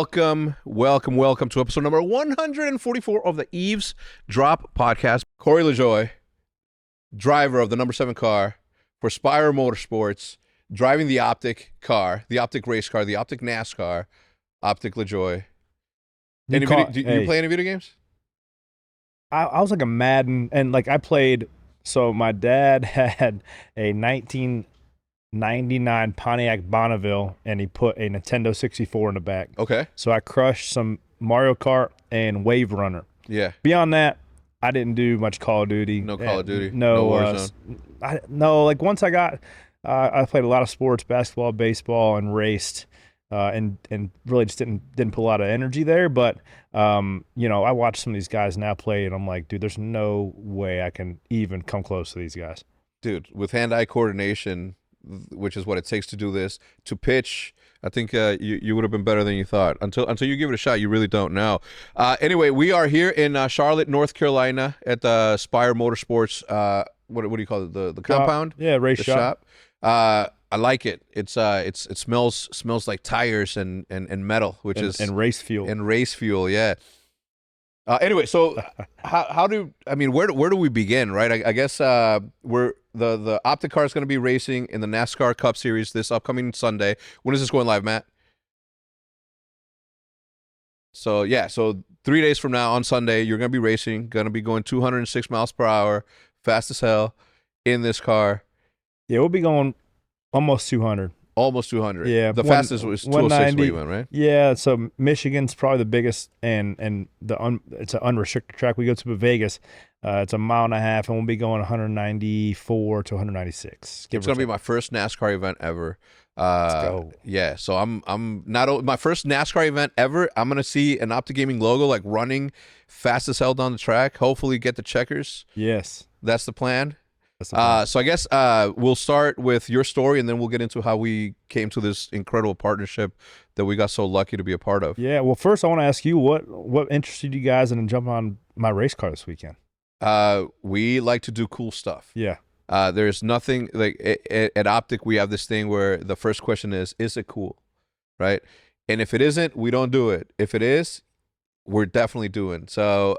welcome to episode number 144 of the Eavesdrop podcast. Corey LaJoie, driver of the number 7 car for Spire Motorsports, driving the OpTic car, the OpTic race car, the OpTic NASCAR, OpTic LaJoie. Do you play any video games? I was like a Madden, and like I played. So my dad had a 1999 Pontiac Bonneville, and he put a Nintendo 64 in the back. Okay. So I crushed some Mario Kart and Wave Runner. Yeah. Beyond that, I didn't do much Call of Duty. No Call of Duty. No Warzone. Like once I got, I played a lot of sports, basketball, baseball, and raced. And really just didn't put a lot of energy there. But, I watch some of these guys now play, and I'm like, dude, there's no way I can even come close to these guys. Dude, with hand-eye coordination, which is what it takes to do this, to pitch, I think you would have been better than you thought. Until you give it a shot, you really don't know. Anyway, we are here in Charlotte, North Carolina at the Spire Motorsports, what do you call it, the compound? Yeah, race shop. I like it. It smells like tires and metal, which is race fuel. And race fuel, yeah. Anyway, so where do we begin, right? I guess we're the OpTic car is going to be racing in the NASCAR Cup Series this upcoming Sunday. When is this going live, Matt? So 3 days from now on Sunday, you're going to be racing, going to be going 206 miles per hour, fast as hell in this car. Yeah, we'll be going almost 200. Almost 200. Yeah. The fastest was 206 where you went, right? Yeah, so Michigan's probably the biggest, and it's an unrestricted track we go to, but Vegas, it's a mile and a half, and we'll be going 194 to 196. It's going to be my first NASCAR event ever. Let's go. Yeah, so I'm not my first NASCAR event ever. I'm going to see an OpTic Gaming logo like running fast as hell down the track. Hopefully get the checkers. Yes. That's the plan. So I guess we'll start with your story, and then we'll get into how we came to this incredible partnership that we got so lucky to be a part of. Yeah. Well, first I want to ask you what interested you guys in jumping on my race car this weekend. We like to do cool stuff. Yeah. There's nothing like at OpTic. We have this thing where the first question is it cool, right? And if it isn't, we don't do it. If it is, we're definitely doing. So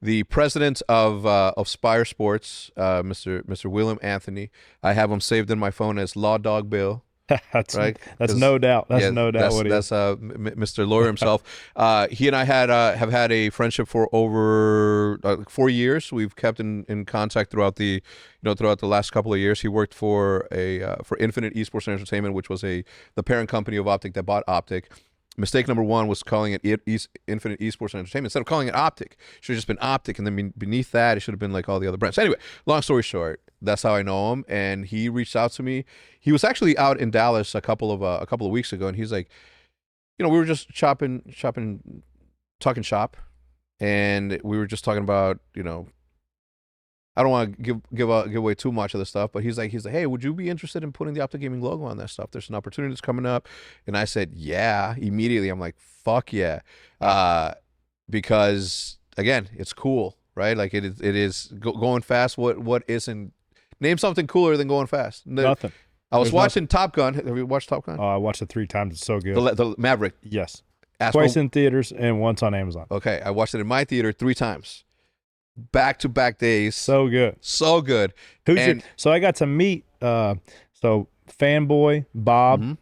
the president of Spire Sports, Mr. William Anthony, I have him saved in my phone as Law Dog Bill. That's right. That's no doubt. That's no doubt. That's Mr. Lawyer himself. He and I have had a friendship for over 4 years. We've kept in contact throughout the last couple of years. He worked for Infinite Esports and Entertainment, which was the parent company of OpTic that bought OpTic. Mistake number one was calling it Infinite Esports and Entertainment instead of calling it OpTic. It should have just been OpTic, and then beneath that, it should have been like all the other brands. Anyway, long story short, that's how I know him, and he reached out to me. He was actually out in Dallas a couple of weeks ago, and he's like, we were just talking shop, and we were just talking about, I don't want to give away too much of the stuff, but he's like, hey, would you be interested in putting the OpTic Gaming logo on that stuff? There's an opportunity that's coming up. And I said, yeah, immediately. I'm like, fuck yeah. Because again, it's cool, right? Like it is going fast. What isn't? Name something cooler than going fast. Nothing. I was watching Top Gun. Have you watched Top Gun? Oh, I watched it 3 times. It's so good. The Maverick. Yes. Twice in theaters and once on Amazon. Okay. I watched it in my theater 3 times. Back-to-back days. So good. So good. So I got to meet Fanboy, Bob,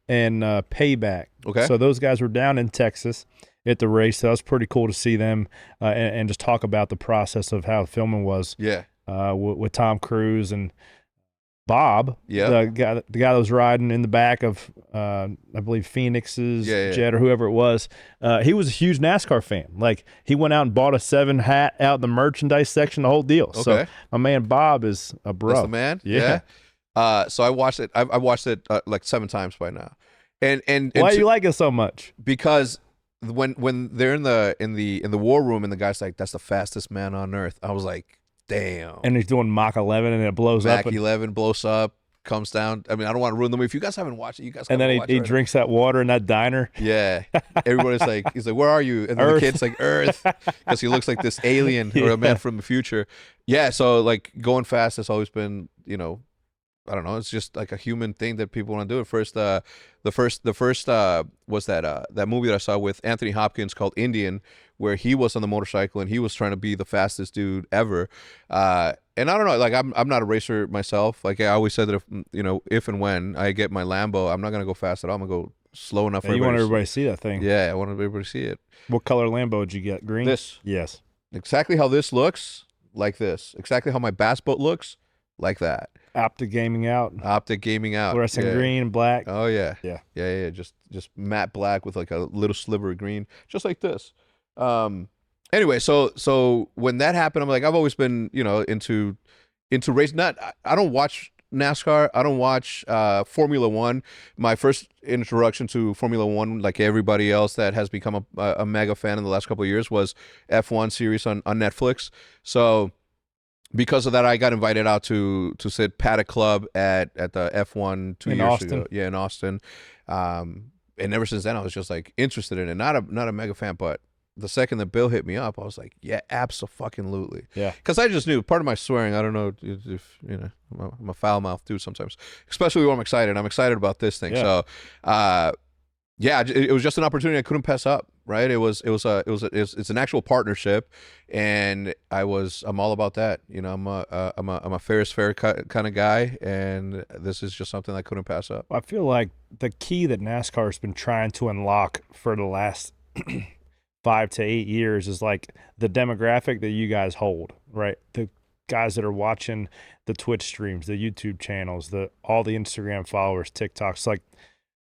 and Payback. Okay. So those guys were down in Texas at the race. So that was pretty cool to see them and just talk about the process of how filming was. Yeah. With Tom Cruise and Bob, yeah, the guy that was riding in the back of I believe Phoenix's jet or whoever it was. He was a huge NASCAR fan. Like he went out and bought a 7 hat out in the merchandise section, the whole deal. Okay. So my man Bob is a bro. That's the man. Yeah. So I watched it. I watched it like 7 times by now. And why do you like it so much? Because when they're in the war room and the guy's like, that's the fastest man on earth. I was like, damn. And he's doing Mach 11 and it blows up. Mach 11 blows up, comes down. I mean, I don't want to ruin the movie. If you guys haven't watched it, you guys and then he drinks that water in that diner. Yeah. Everybody's like, he's like, where are you? And then the kid's like, Earth. Because he looks like this alien or a man from the future. Yeah. So like going fast has always been, I don't know. It's just like a human thing that people want to do. At first, the first was that movie that I saw with Anthony Hopkins called Indian, where he was on the motorcycle and he was trying to be the fastest dude ever. And I don't know, like I'm not a racer myself. Like I always said that if and when I get my Lambo, I'm not gonna go fast at all. I'm gonna go slow enough for you want everybody everybody to see that thing. Yeah, I want everybody to see it. What color Lambo did you get? Green? This. Yes. Exactly how this looks, like this. Exactly how my bass boat looks, like that. OpTic gaming out. OpTic gaming out. Fluorescent green and black. Oh yeah. Yeah. Just matte black with like a little sliver of green, just like this. Anyway, so when that happened, I'm like, I've always been, into race. I don't watch NASCAR. I don't watch Formula One. My first introduction to Formula One, like everybody else that has become a mega fan in the last couple of years, was F1 series on Netflix. So because of that, I got invited out to sit Paddock Club at the F1 2 years ago. Yeah, in Austin. And ever since then, I was just like interested in it. Not a mega fan, but the second the bill hit me up, I was like, yeah, abso-fucking-lutely. Yeah. Because I just knew, part of my swearing, I don't know if I'm a foul mouth dude sometimes, especially when I'm excited. I'm excited about this thing. Yeah. So, it was just an opportunity I couldn't pass up, right? It's an actual partnership, and I'm all about that. I'm a fair is fair kind of guy, and this is just something I couldn't pass up. I feel like the key that NASCAR has been trying to unlock for the last 5 to 8 years is like the demographic that you guys hold, right? The guys that are watching the Twitch streams, the YouTube channels, all the Instagram followers, TikToks, like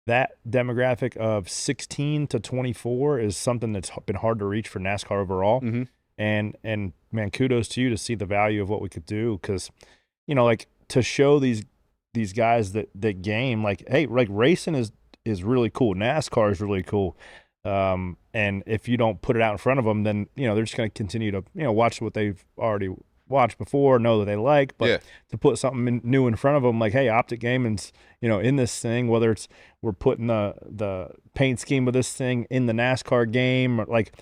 that demographic of 16 to 24 is something that's been hard to reach for NASCAR overall. Mm-hmm. And man, kudos to you to see the value of what we could do. Cause like to show these guys that game, like, hey, like racing is really cool. NASCAR is really cool. And if you don't put it out in front of them, then, they're just going to continue to, watch what they've already watched before, know that they like, but to put something new in front of them, like, hey, OpTic Gaming's, in this thing, whether it's we're putting the paint scheme of this thing in the NASCAR game, like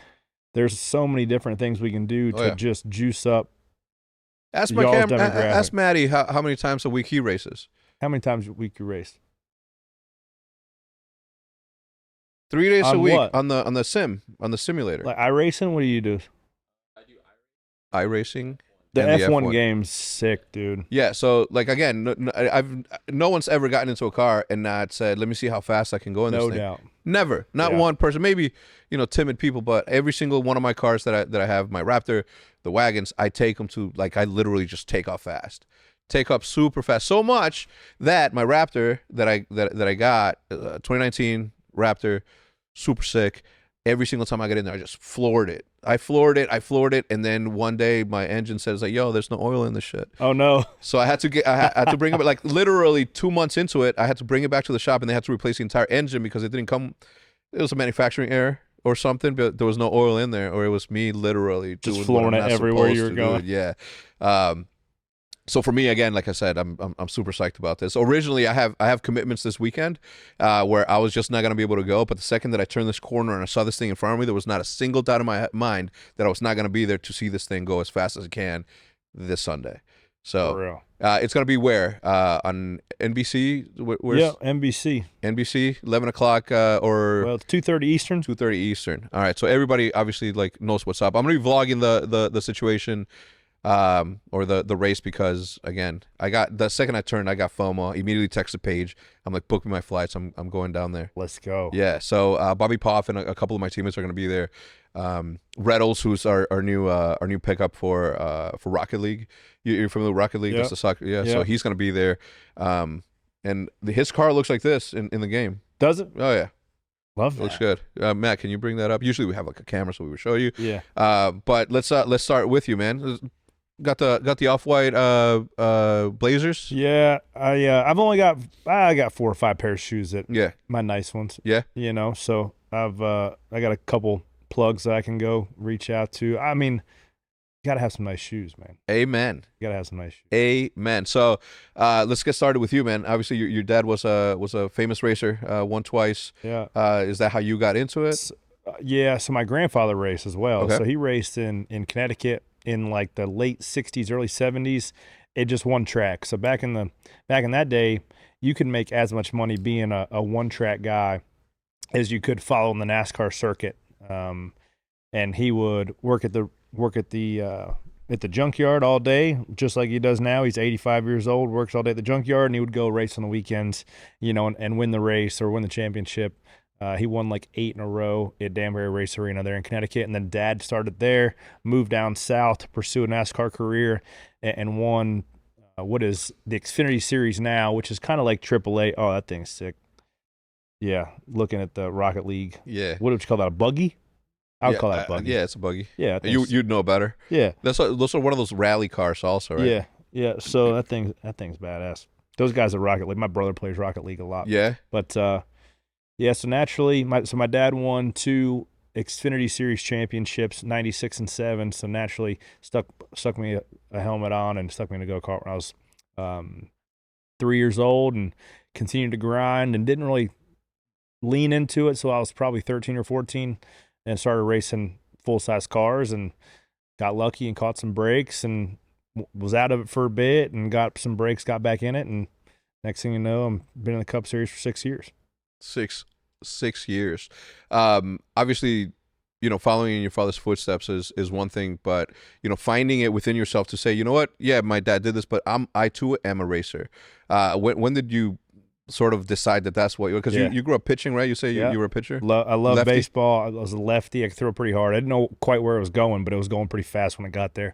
there's so many different things we can do to just juice up. Ask Maddie how many times a week he races. How many times a week you race? 3 days a week what? on the simulator. Like iRacing, what do you do? I do iRacing. The F1 game's sick, dude. Yeah, so like again, no one's ever gotten into a car and not said, "Let me see how fast I can go in this thing." No doubt. Never, not one person. Maybe timid people, but every single one of my cars that I have, my Raptor, the wagons, I take them to I literally just take off fast, take up super fast, so much that my Raptor that I got 2019 Raptor, super sick. Every single time I get in there, I just floored it. I floored it, and then one day my engine says like, "Yo, there's no oil in this shit." Oh no! So I had to bring it, like literally 2 months into it, I had to bring it back to the shop, and they had to replace the entire engine because it didn't come. It was a manufacturing error or something, but there was no oil in there, or it was me literally just flooring it everywhere you were going. Yeah. So for me, again, like I said, I'm super psyched about this. Originally, I have commitments this weekend where I was just not going to be able to go. But the second that I turned this corner and I saw this thing in front of me, there was not a single doubt in my mind that I was not going to be there to see this thing go as fast as it can this Sunday. So for real. It's going to be where? On NBC? Yeah, NBC. NBC, 11 o'clock or... Well, it's 2:30 Eastern. 2:30 Eastern. All right, so everybody obviously knows what's up. I'm going to be vlogging the situation or the race because, again, the second I turned, I got FOMO. Immediately texted Paige. I'm like, book me my flights. I'm going down there. Let's go. Yeah, so Bobby Poff and a couple of my teammates are going to be there. Reddles, who's our new pickup for Rocket League. You're familiar with Rocket League? Yep. That's the soccer. Yeah, so he's going to be there. And his car looks like this in the game. Does it? Oh, yeah. Love that. Looks good. Matt, can you bring that up? Usually we have like a camera so we would show you. Yeah. But let's start with you, man. Got the off-white Blazers. Yeah, I've only got 4 or 5 pairs of shoes that my nice ones. Yeah, so I got a couple plugs that I can go reach out to. I mean, you gotta have some nice shoes, man. Amen. You gotta have some nice shoes. Amen. So let's get started with you, man. Obviously, your dad was a famous racer, won twice. Yeah. Is that how you got into it? Yeah. So my grandfather raced as well. Okay. So he raced in Connecticut in like the late 60s, early 70s. it just one track. So back in that day, you could make as much money being a one track guy as you could following the NASCAR circuit. And he would work at the junkyard all day, just like he does now. He's 85 years old, works all day at the junkyard, and he would go race on the weekends, and win the race or win the championship. He won like 8 in a row at Danbury Race Arena there in Connecticut, and then Dad started there, moved down south to pursue a NASCAR career, and won what is the Xfinity Series now, which is kind of like AAA. Oh, that thing's sick. Yeah, looking at the Rocket League. Yeah. What would you call that, a buggy? I would call that a buggy. Yeah, it's a buggy. Yeah, you'd know better. Yeah, those are one of those rally cars, also, right? Yeah. So that thing's badass. Those guys at Rocket League. My brother plays Rocket League a lot. Yeah, but so naturally, my dad won 2 Xfinity Series championships, 96 and 7. So naturally, stuck me a helmet on and stuck me in a go-kart when I was 3 years old, and continued to grind and didn't really lean into it. So I was probably 13 or 14. And started racing full-size cars, and got lucky and caught some breaks, and was out of it for a bit and got some breaks, got back in it, and next thing you know, I've been in the Cup Series for 6 years. Six years. Obviously, following in your father's footsteps is one thing, but finding it within yourself to say, you know what, yeah, my dad did this, but I too am a racer. When did you sort of decide that's what you, because you grew up pitching, right? You say you were a pitcher? I love baseball. I was a lefty. I could throw pretty hard. I didn't know quite where it was going, but it was going pretty fast when I got there.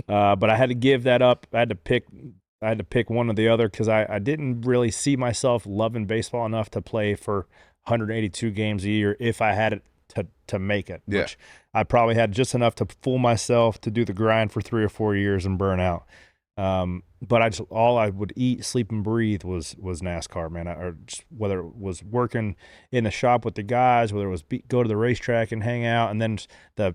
But I had to give that up. I had to pick one or the other, because I didn't really see myself loving baseball enough to play for 182 games a year if I had it to make it. Yeah. Which I probably had just enough to fool myself to do the grind for 3 or 4 years and burn out. But all I would eat, sleep, and breathe was NASCAR, man. Or just, whether it was working in the shop with the guys, whether it was go to the racetrack and hang out, and then the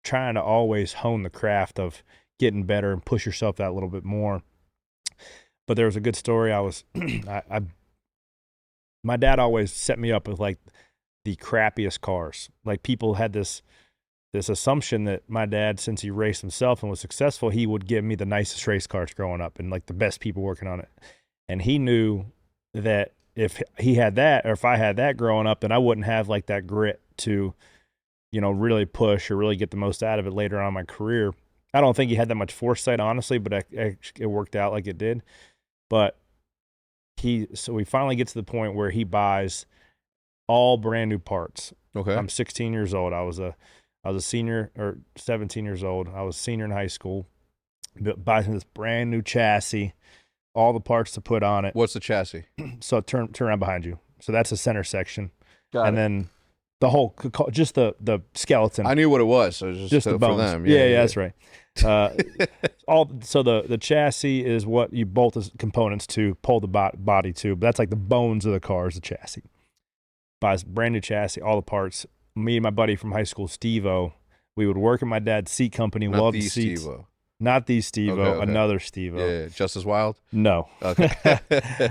trying to always hone the craft of getting better and push yourself that little bit more. But there was a good story. My dad always set me up with like the crappiest cars. Like, people had this assumption that my dad, since he raced himself and was successful, he would give me the nicest race cars growing up and like the best people working on it. And he knew that if he had that, or if I had that growing up, then I wouldn't have like that grit to, really push or really get the most out of it later on in my career. I don't think he had that much foresight, honestly, but it worked out like it did. But so we finally get to the point where he buys all brand new parts. Okay. I'm 16 years old. I was a senior, or 17 years old. I was a senior in high school. Buys me this brand new chassis, all the parts to put on it. What's the chassis? So turn around behind you. So that's the center section. Got it. Then the whole, just the skeleton. I knew what it was. So it was just the bones. for them. Yeah, that's right. So the chassis is what you bolt the components to, pull the body to. But that's like the bones of the car is the chassis. Buys brand new chassis, all the parts. Me and my buddy from high school, Steve-O, we would work at my dad's seat company. Not the the seats. Steve-O. Not the Steve-O, Okay. another Steve-O. Yeah, Justice Wild? No. Okay.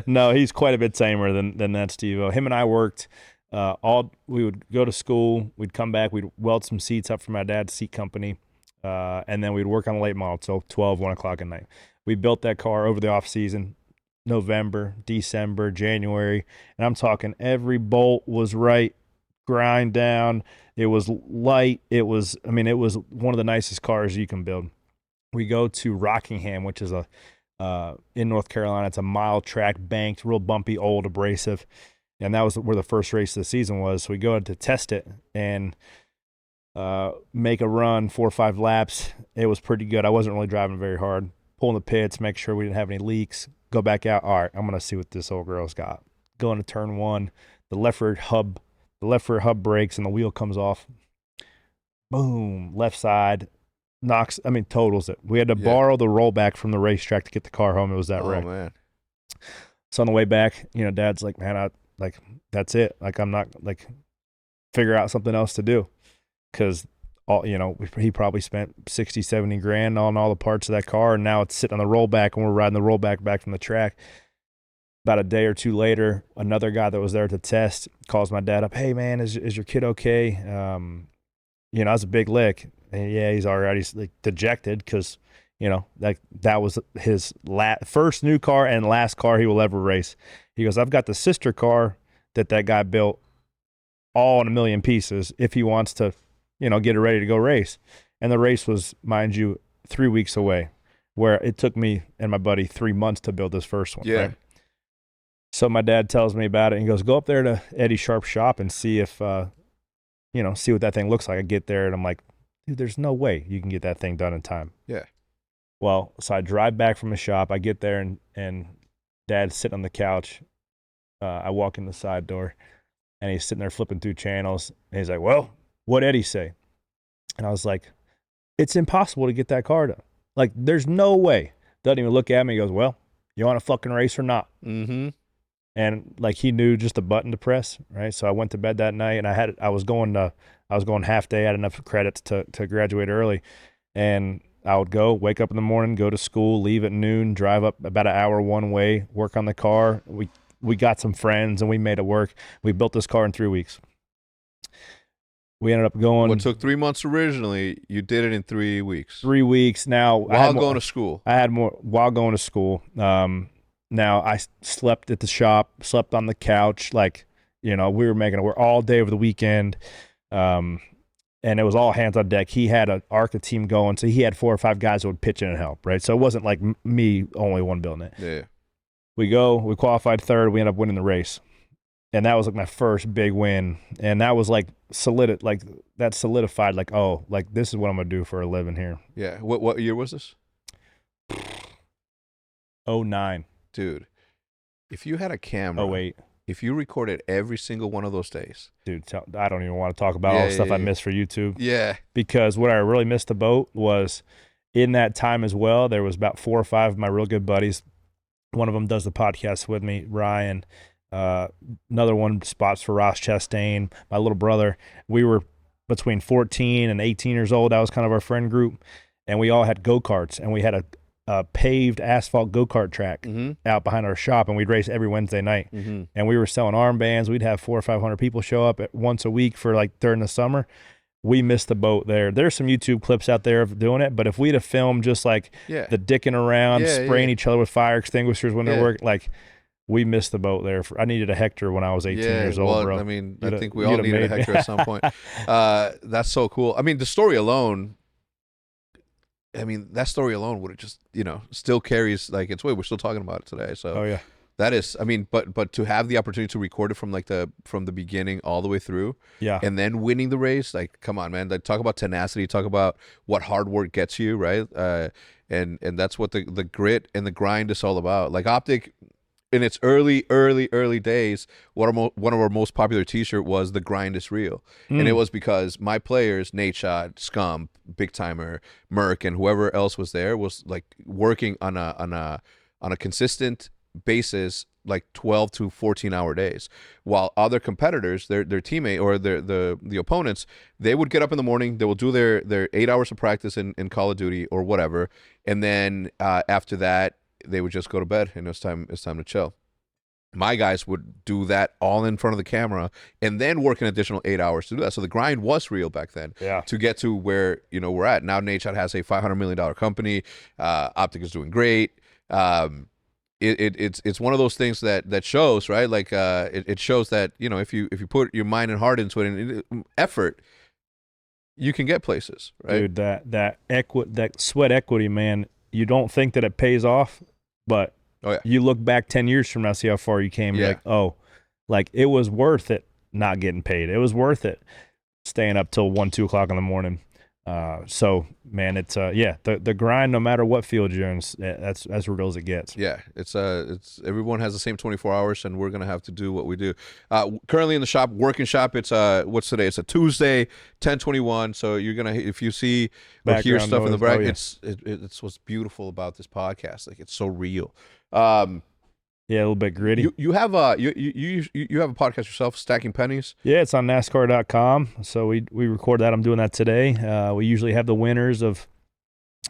No, he's quite a bit tamer than that Steve-O. Him and I worked we would go to school, we'd come back, we'd weld some seats up for my dad's seat company, and then we'd work on a late model till 12, 1 o'clock at night. We built that car over the off season, November, December, January, and I'm talking every bolt was right, grind down. It was light. It was one of the nicest cars you can build. We go to Rockingham, which is in North Carolina. It's a mile track, banked, real bumpy, old, abrasive. And that was where the first race of the season was. So we go to test it and make a run, 4 or 5 laps. It was pretty good. I wasn't really driving very hard. Pulling the pits, make sure we didn't have any leaks. Go back out. All right, I'm going to see what this old girl's got. Go into turn 1. The left rear hub breaks and the wheel comes off. Boom, left side. Totals it. We had to borrow the rollback from the racetrack to get the car home. It was that wreck. Oh, man. So on the way back, Dad's like, man, that's it. Like, I'm not, figure out something else to do. Because, he probably spent 60, 70 grand on all the parts of that car, and now it's sitting on the rollback, and we're riding the rollback back from the track. About a day or two later, another guy that was there to test calls my dad up. Hey, man, is your kid okay? That's a big lick. And yeah, he's already dejected because, that was his first new car and last car he will ever race. He goes, I've got the sister car that guy built all in a million pieces if he wants to, get it ready to go race. And the race was, mind you, 3 weeks away, where it took me and my buddy 3 months to build this first one. Yeah. Right? So my dad tells me about it, and he goes, go up there to Eddie Sharp's shop and see if, see what that thing looks like. I get there, and I'm like, dude, there's no way you can get that thing done in time. Yeah. Well, so I drive back from the shop. I get there, and Dad's sitting on the couch. I walk in the side door, and he's sitting there flipping through channels. And he's like, well, what'd Eddie say? And I was like, it's impossible to get that car done. Like, there's no way. Doesn't even look at me. He goes, well, you want to fucking race or not? Mm-hmm. And like, he knew just a button to press, right? So I went to bed that night, and I was going half day. I had enough credits to graduate early, and I would wake up in the morning, go to school, leave at noon, drive up about an hour one way, work on the car. We got some friends, and we made it work. We built this car in 3 weeks. We ended up going. What took 3 months originally, you did it in 3 weeks. 3 weeks. Now, while going to school. I had more while going to school. Now I slept at the shop, slept on the couch. Like, we were making it work all day over the weekend. And it was all hands on deck. He had an ARCA team going, so he had 4 or 5 guys that would pitch in and help, right? So it wasn't like me, only one building it. Yeah. We qualified third. We ended up winning the race. And that was like my first big win. And that was like solidified, like, oh, like this is what I'm going to do for a living here. Yeah. What year was this? 09. Dude, if you had a camera. 08. If you recorded every single one of those days. Dude, I don't even want to talk about all the stuff I missed for YouTube. Yeah. Because what I really missed the boat was in that time as well, there was about 4 or 5 of my real good buddies. One of them does the podcast with me, Ryan. Another one spots for Ross Chastain, my little brother. We were between 14 and 18 years old. That was kind of our friend group. And we all had go-karts, and we had a paved asphalt go-kart track out behind our shop, and we'd race every Wednesday night. And we were selling armbands. We'd have 400 or 500 people show up once a week for like during the summer. We missed the boat there. There's some YouTube clips out there of doing it, but if we'd have filmed just like the dicking around, spraying each other with fire extinguishers when they're working, like we missed the boat there. I needed a Hector when I was 18 years old, bro. I mean, I think we all needed a Hector at some point. That's so cool. I mean, the story alone, that story alone would have just, still carries like its weight. We're still talking about it today. So that is, but to have the opportunity to record it from the beginning all the way through, and then winning the race, like, come on, man. Like, talk about tenacity. Talk about what hard work gets you, right? And that's what the grit and the grind is all about. Like OpTic, in its early days, one of our most popular T-shirt was "The Grind is Real," and it was because my players, Nate Shot, Scump, Big Timer, Merck, and whoever else was there was like working on a consistent basis, like 12 to 14-hour days, while other competitors, their teammate or the opponents, they would get up in the morning, they will do their 8 hours of practice in Call of Duty or whatever, and then after that, they would just go to bed, and it's time to chill. My guys would do that all in front of the camera and then work an additional 8 hours to do that. So the grind was real back then to get to where we're at. Now Nate Shot has a $500 million company. OpTic is doing great. It's one of those things that shows, right? Like it shows that, if you put your mind and heart into it and effort, you can get places, right? Dude, that sweat equity, man, you don't think that it pays off, but you look back 10 years from now, see how far you came. You're like, oh, like it was worth it not getting paid. It was worth it staying up till 1, 2 o'clock in the morning. So man, it's the grind, no matter what field you're in, that's as real as it gets. Yeah. It's everyone has the same 24 hours, and we're going to have to do what we do. Currently in the shop, working shop, it's what's today? It's a Tuesday, 10/21. So you're going to, if you see or hear stuff in the back, it's what's beautiful about this podcast. Like, it's so real. Yeah, a little bit gritty. You have a you have a podcast yourself, Stacking Pennies. Yeah, it's on NASCAR.com. So we record that. I'm doing that today. We usually have the winners of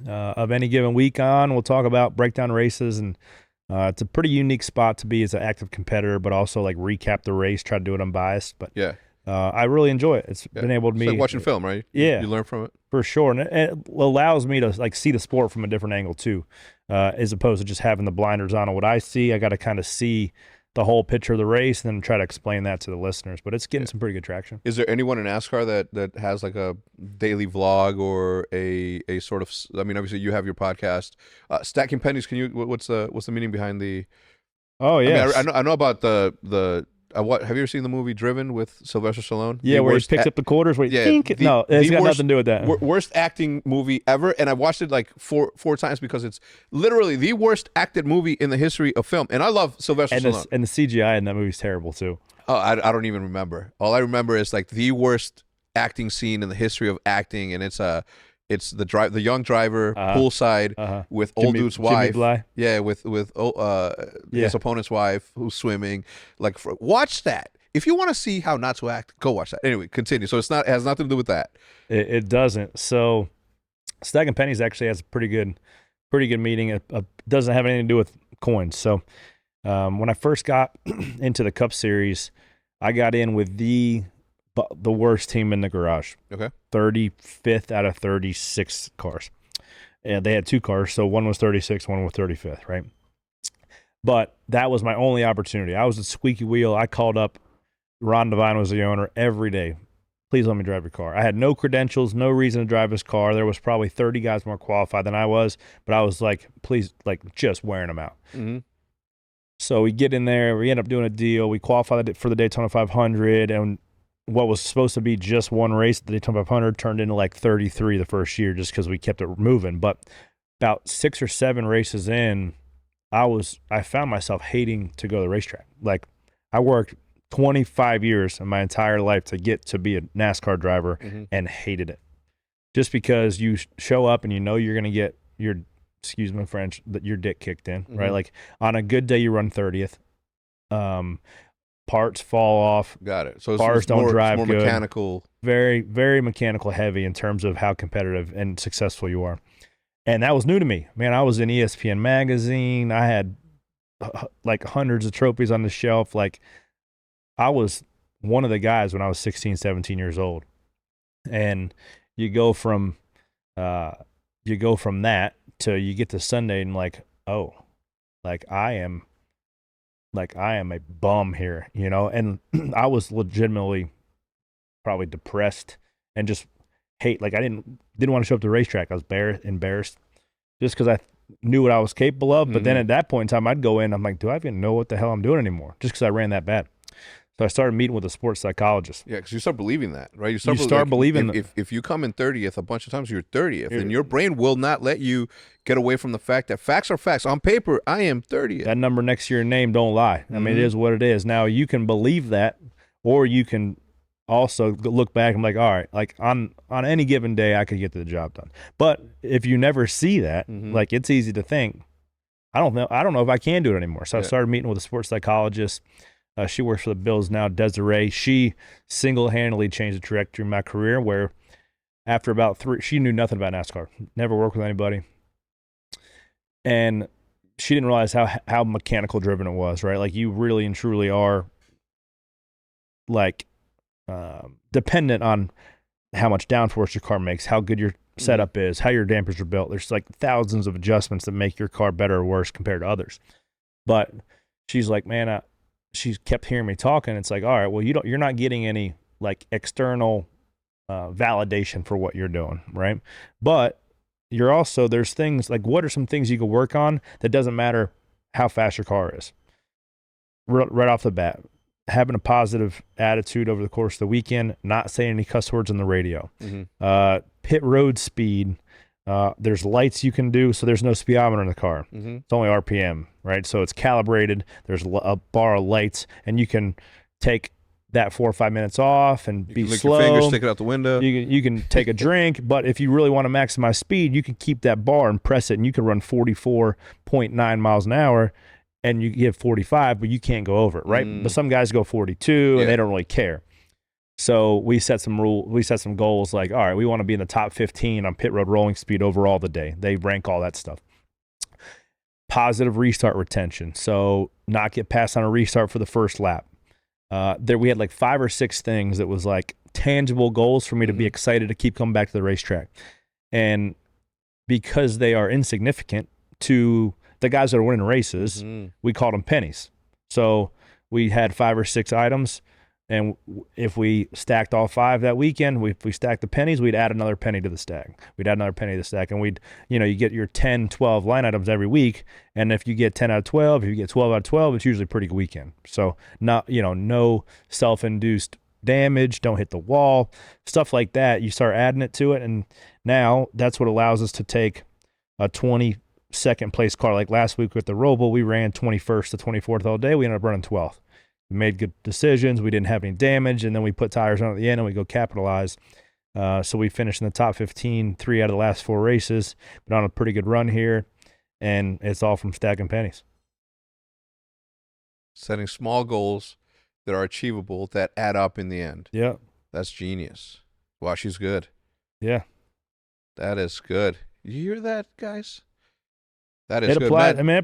any given week on. We'll talk about breakdown races, and it's a pretty unique spot to be as an active competitor, but also like recap the race, try to do it unbiased. But I really enjoy it. It's been able to It's me like watching film, right? Yeah, you learn from it for sure, and it allows me to like see the sport from a different angle too, as opposed to just having the blinders on what I see. I got to kind of see the whole picture of the race and then try to explain that to the listeners. But it's getting some pretty good traction. Is there anyone in NASCAR that has like a daily vlog or a sort of? I mean, obviously you have your podcast, Stacking Pennies. Can you? What's the meaning behind the? Oh yeah, I mean, I know about the. What have you ever seen the movie Driven with Sylvester Stallone? Yeah, where he picks up the quarters. Where he no, it's got nothing to do with that. Worst acting movie ever, and I watched it like four times because it's literally the worst acted movie in the history of film. And I love Sylvester Stallone. And the CGI in that movie is terrible too. Oh, I don't even remember. All I remember is like the worst acting scene in the history of acting, and it's the young driver poolside with old dude's wife. Yeah, with his opponent's wife who's swimming. Like, watch that. If you want to see how not to act, go watch that. Anyway, continue. So it has nothing to do with that. It doesn't. So Stacking Pennies actually has a pretty good meaning. It doesn't have anything to do with coins. So when I first got into the Cup Series, I got in with the worst team in the garage. Okay. 35th out of 36 cars. And they had 2 cars, so one was 36, one was 35th, right? But that was my only opportunity. I was a squeaky wheel. I called up Ron Devine was the owner every day. Please let me drive your car. I had no credentials, no reason to drive his car. There was probably 30 guys more qualified than I was, but I was like, please, like just wearing them out. Mm-hmm. So we get in there. We end up doing a deal. We qualified for the Daytona 500, and what was supposed to be just one race, the Daytona 500, turned into like 33 the first year just because we kept it moving. But about 6 or 7 races in, I found myself hating to go to the racetrack. Like, I worked 25 years in my entire life to get to be a NASCAR driver and hated it. Just because you show up and you know you're going to get your, excuse my French, your dick kicked in, right? Like, on a good day, you run 30th. Parts fall off. Got it. So cars don't drive more good. Mechanical. Very, very mechanical heavy in terms of how competitive and successful you are. And that was new to me. Man, I was in ESPN magazine. I had like hundreds of trophies on the shelf. Like, I was one of the guys when I was 16, 17 years old. And you go from that to you get to Sunday and like, oh, like I am a bum here, you know? And I was legitimately probably depressed and just hate. Like, I didn't want to show up to the racetrack. I was embarrassed just because I knew what I was capable of. But then at that point in time, I'd go in, I'm like, do I even know what the hell I'm doing anymore? Just because I ran that bad. So I started meeting with a sports psychologist. Yeah, because you start believing that, right? You start believing if you come in 30th a bunch of times, you're 30th, and your brain will not let you get away from the fact that facts are facts. On paper, I am 30th. That number next to your name don't lie. I mean, it is what it is. Now, you can believe that, or you can also look back and be like, all right, like on any given day, I could get the job done. But if you never see that, like, it's easy to think, I don't know if I can do it anymore. So I started meeting with a sports psychologist. She works for the Bills now, Desiree. She single-handedly changed the trajectory of my career, where after about 3, she knew nothing about NASCAR, never worked with anybody. And she didn't realize how mechanical driven it was, right? Like, you really and truly are like dependent on how much downforce your car makes, how good your setup is, how your dampers are built. There's like thousands of adjustments that make your car better or worse compared to others. But she's like, man, she kept hearing me talking. It's like, all right, well, you're not getting any like external validation for what you're doing, right? But you're also, there's things like, what are some things you can work on that doesn't matter how fast your car is? Right off the bat, having a positive attitude over the course of the weekend, not saying any cuss words on the radio, pit road speed. There's lights you can do, so there's no speedometer in the car. It's only RPM, right? So it's calibrated. There's a bar of lights, and you can take that 4 or 5 minutes off and be slow. Your fingers, stick it out the window. You can take a drink, but if you really want to maximize speed, you can keep that bar and press it, and you can run 44.9 miles an hour, and you give 45, but you can't go over it, right? But some guys go 42, and they don't really care. So we set some goals like, all right, we want to be in the top 15 on pit road rolling speed overall the day. They rank all that stuff. Positive restart retention. So not get passed on a restart for the first lap. There we had like 5 or 6 things that was like tangible goals for me to be excited to keep coming back to the racetrack. And because they are insignificant to the guys that are winning races, we called them pennies. So we had 5 or 6 items, and if we stacked all 5 that weekend, if we stacked the pennies, we'd add another penny to the stack. We'd add another penny to the stack, and we'd, you get your 10, 12 line items every week, and if you get 10 out of 12, if you get 12 out of 12, it's usually a pretty good weekend. So not, no self-induced damage, don't hit the wall, stuff like that. You start adding it to it, and now that's what allows us to take a 22nd place car. Like last week with the Roval, we ran 21st to 24th all day. We ended up running 12th. We made good decisions. We didn't have any damage, and then we put tires on at the end, and we go capitalize. So we finished in the top 15, 3 out of the last 4 races. Been on a pretty good run here, and it's all from stacking pennies. Setting small goals that are achievable that add up in the end. Yeah. That's genius. Wow, she's good. Yeah. That is good. You hear that, guys? That is it good. Applied, I mean,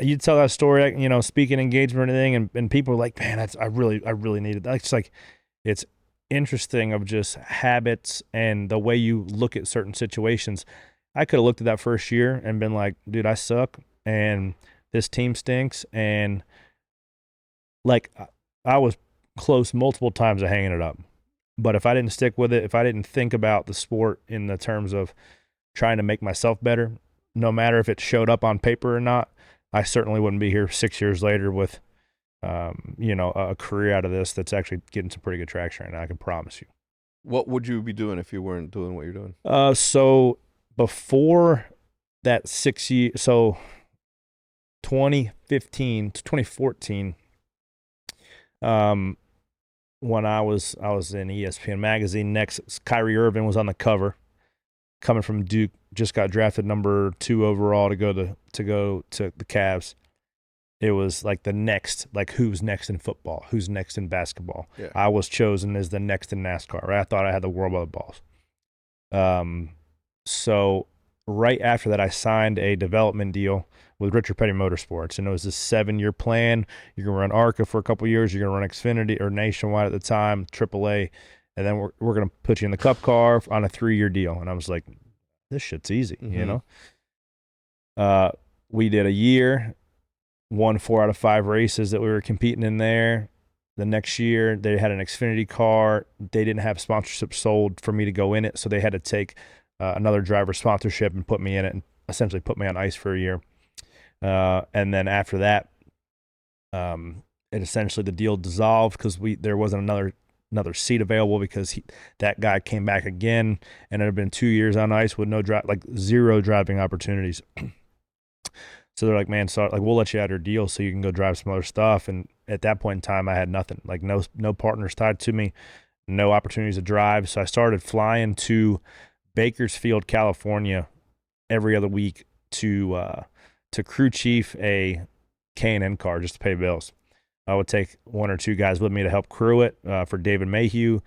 you tell that story, speaking engagement or anything, and people are like, man, I really needed that. It's like, it's interesting of just habits and the way you look at certain situations. I could have looked at that first year and been like, dude, I suck, and this team stinks, and like I was close multiple times to hanging it up. But if I didn't stick with it, if I didn't think about the sport in the terms of trying to make myself better, no matter if it showed up on paper or not, I certainly wouldn't be here 6 years later with, a career out of this that's actually getting some pretty good traction right now. I can promise you. What would you be doing if you weren't doing what you're doing? So before that 6 years, so 2015 to 2014, when I was in ESPN magazine. Next, Kyrie Irving was on the cover, coming from Duke. Just got drafted number 2 overall to go to the Cavs. It was like the next, like who's next in football, who's next in basketball. Yeah. I was chosen as the next in NASCAR. Right? I thought I had the world by the balls. So right after that, I signed a development deal with Richard Petty Motorsports, and it was this 7-year plan. You're gonna run ARCA for a couple years. You're gonna run Xfinity or Nationwide at the time, AAA, and then we're gonna put you in the Cup car on a 3-year deal. And I was like, this shit's easy, We did a year, won 4 out of 5 races that we were competing in there. The next year, they had an Xfinity car. They didn't have sponsorship sold for me to go in it, so they had to take another driver sponsorship and put me in it and essentially put me on ice for a year. And then after that, it essentially the deal dissolved because there wasn't another seat available because that guy came back again, and it had been 2 years on ice with zero driving opportunities. So they're like, man, we'll let you out your deal so you can go drive some other stuff. And at that point in time, I had nothing, like no partners tied to me, no opportunities to drive. So I started flying to Bakersfield, California, every other week to crew chief a K&N car just to pay bills. I would take 1 or 2 guys with me to help crew it for David Mayhew.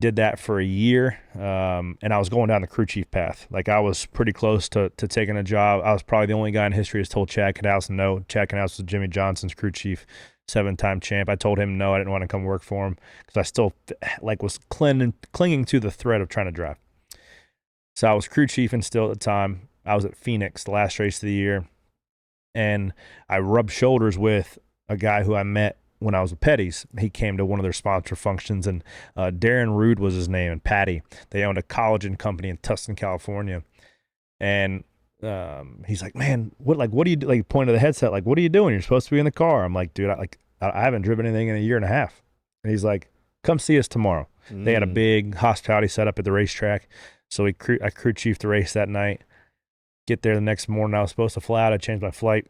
Did that for a year, and I was going down the crew chief path. Like I was pretty close to taking a job. I was probably the only guy in history who's told Chad Knaus no. Chad Knaus was Jimmy Johnson's crew chief, 7-time champ. I told him no, I didn't want to come work for him because I still was clinging to the thread of trying to drive. So I was crew chief and still at the time. I was at Phoenix, the last race of the year, and I rubbed shoulders with a guy who I met when I was with Petty's. He came to one of their sponsor functions, and Darren Rude was his name, and Patty. They owned a collagen company in Tustin, California. And he's like, man, what do you do? Like, point to the headset, like, what are you doing? You're supposed to be in the car. I'm like, dude, I haven't driven anything in a year and a half. And he's like, come see us tomorrow. They had a big hospitality set up at the racetrack. So I crew chiefed the race that night. Get there the next morning. I was supposed to fly out. I changed my flight.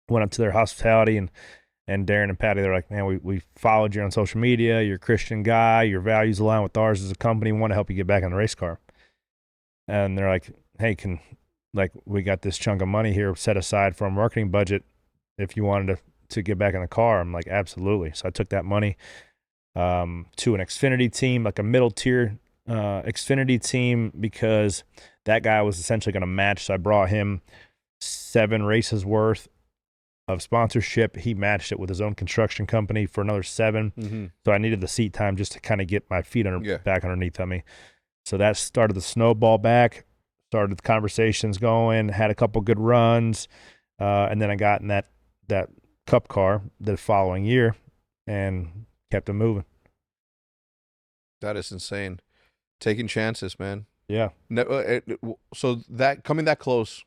Went up to their hospitality, and Darren and Patty, they're like, man, we followed you on social media. You're a Christian guy. Your values align with ours as a company. We want to help you get back on the race car. And they're like, hey, we got this chunk of money here set aside for a marketing budget if you wanted to get back in the car. I'm like, absolutely. So I took that money to an Xfinity team, like a middle tier Xfinity team, because that guy was essentially going to match. So I brought him 7 races worth of sponsorship. He matched it with his own construction company for another 7. Mm-hmm. So I needed the seat time just to kind of get my feet Yeah. back underneath of me. So that started the snowball back, started the conversations going, had a couple good runs, and then I got in that cup car the following year and kept it moving. That is insane. Taking chances, man. Yeah. So that coming that close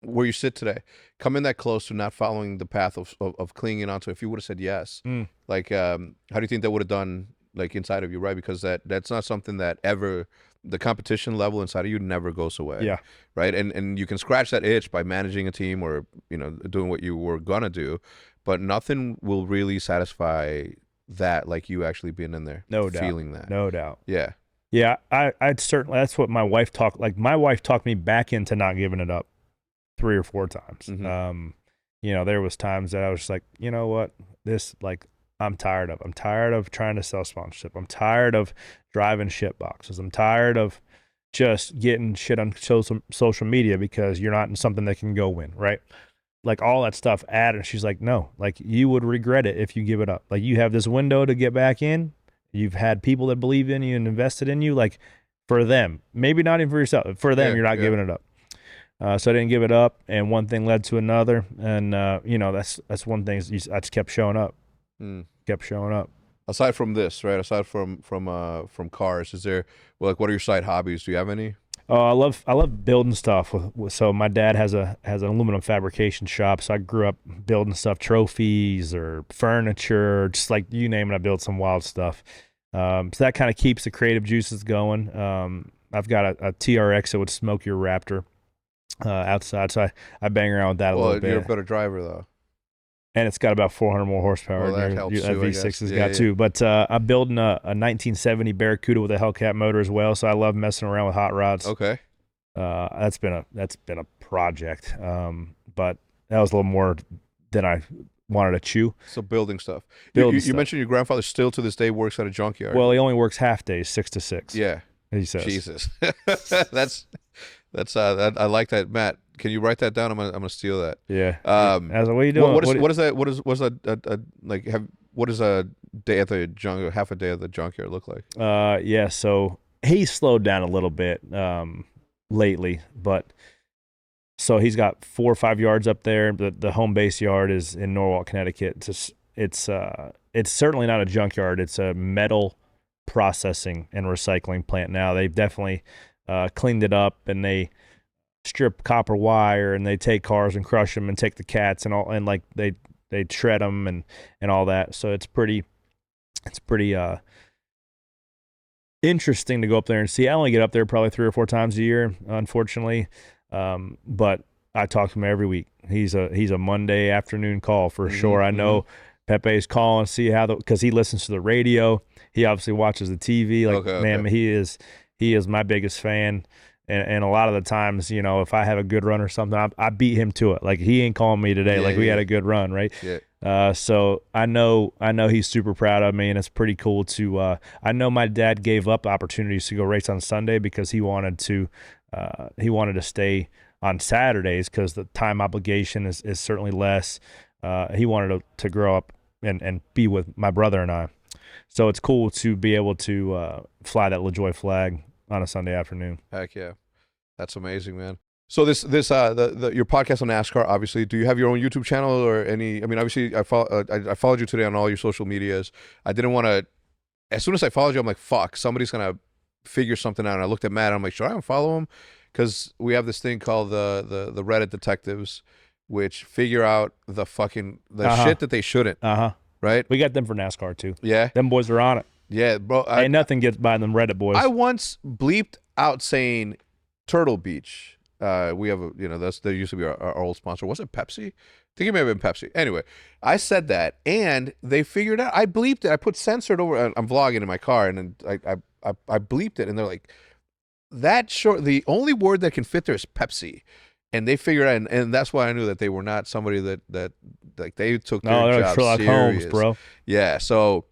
where you sit today, coming that close to not following the path of clinging onto, if you would have said yes, like, how do you think that would have done, like, inside of you, right? Because that's not something that ever, the competition level inside of you never goes away. Yeah. Right. And you can scratch that itch by managing a team or, doing what you were going to do, but nothing will really satisfy that like you actually being in there. No doubt. Feeling that. No doubt. Yeah. Yeah. I'd certainly, that's what my wife talked, like my wife talked me back into not giving it up 3 or 4 times. Mm-hmm. There was times that I was like, you know what, this, like, I'm tired of trying to sell sponsorship. I'm tired of driving shit boxes. I'm tired of just getting shit on social media because you're not in something that can go win, right? Like all that stuff added. She's like, no, like you would regret it if you give it up. Like you have this window to get back in. You've had people that believe in you and invested in you, like for them, maybe not even for yourself, for them, you're not giving it up. So I didn't give it up, and one thing led to another, and that's one thing. I just kept showing up, kept showing up. Aside from this, right? Aside from cars, is there, well, like, what are your side hobbies? Do you have any? Oh, I love building stuff. So my dad has an aluminum fabrication shop. So I grew up building stuff, trophies or furniture, just like you name it. I built some wild stuff. So that kind of keeps the creative juices going. I've got a TRX that would smoke your Raptor outside. So I bang around with that a little bit. You're a better driver though. And it's got about 400 more horsepower. Well, that helps too, V6 has got too. But I'm building a 1970 Barracuda with a Hellcat motor as well. So I love messing around with hot rods. Okay. That's been a project. But that was a little more than I wanted to chew. So building stuff. You mentioned your grandfather still to this day works at a junkyard. Well, he only works half days, 6 to 6. Yeah. He says. Jesus. that's I like that, Matt. Can you write that down? I'm gonna steal that. Yeah. As what are you doing? What is that? What is a day at the junkyard? Half a day at the junkyard look like? Yeah. So he's slowed down a little bit lately, but so he's got 4 or 5 yards up there. The home base yard is in Norwalk, Connecticut. It's certainly not a junkyard. It's a metal processing and recycling plant now. They've definitely cleaned it up, and they strip copper wire, and they take cars and crush them and take the cats and all, and like they shred them and all that. So it's pretty interesting to go up there and see. I only get up there probably 3 or 4 times a year, unfortunately. But I talk to him every week. He's a Monday afternoon call for sure. I know Pepe's calling, see how because he listens to the radio. He obviously watches the TV. Like, he is my biggest fan. And a lot of the times, if I have a good run or something, I beat him to it. Like, he ain't calling me today. We had a good run, right? Yeah. So I know he's super proud of me, and it's pretty cool to. I know my dad gave up opportunities to go race on Sunday because he wanted to stay on Saturdays because the time obligation is certainly less. He wanted to grow up and be with my brother and I. So it's cool to be able to fly that LaJoie flag on a Sunday afternoon. Heck yeah. That's amazing, man. So your podcast on NASCAR, obviously, do you have your own YouTube channel or any? I mean, obviously, I followed you today on all your social medias. I didn't want to. As soon as I followed you, I'm like, fuck, somebody's gonna figure something out. And I looked at Matt, and I'm like, should I unfollow him? Because we have this thing called the Reddit detectives, which figure out the shit that they shouldn't. Right. We got them for NASCAR too. Yeah. Them boys are on it. Yeah, bro. Ain't nothing gets by them Reddit boys. I once bleeped out saying Turtle Beach. We have there used to be our old sponsor. Was it Pepsi? I think it may have been Pepsi. Anyway, I said that, and they figured out. I bleeped it. I put censored over. I'm vlogging in my car, and then I bleeped it, and they're like, that short. The only word that can fit there is Pepsi, and they figured out, and that's why I knew that they were not somebody that like they took their job Sherlock serious. Holmes, bro. Yeah, so.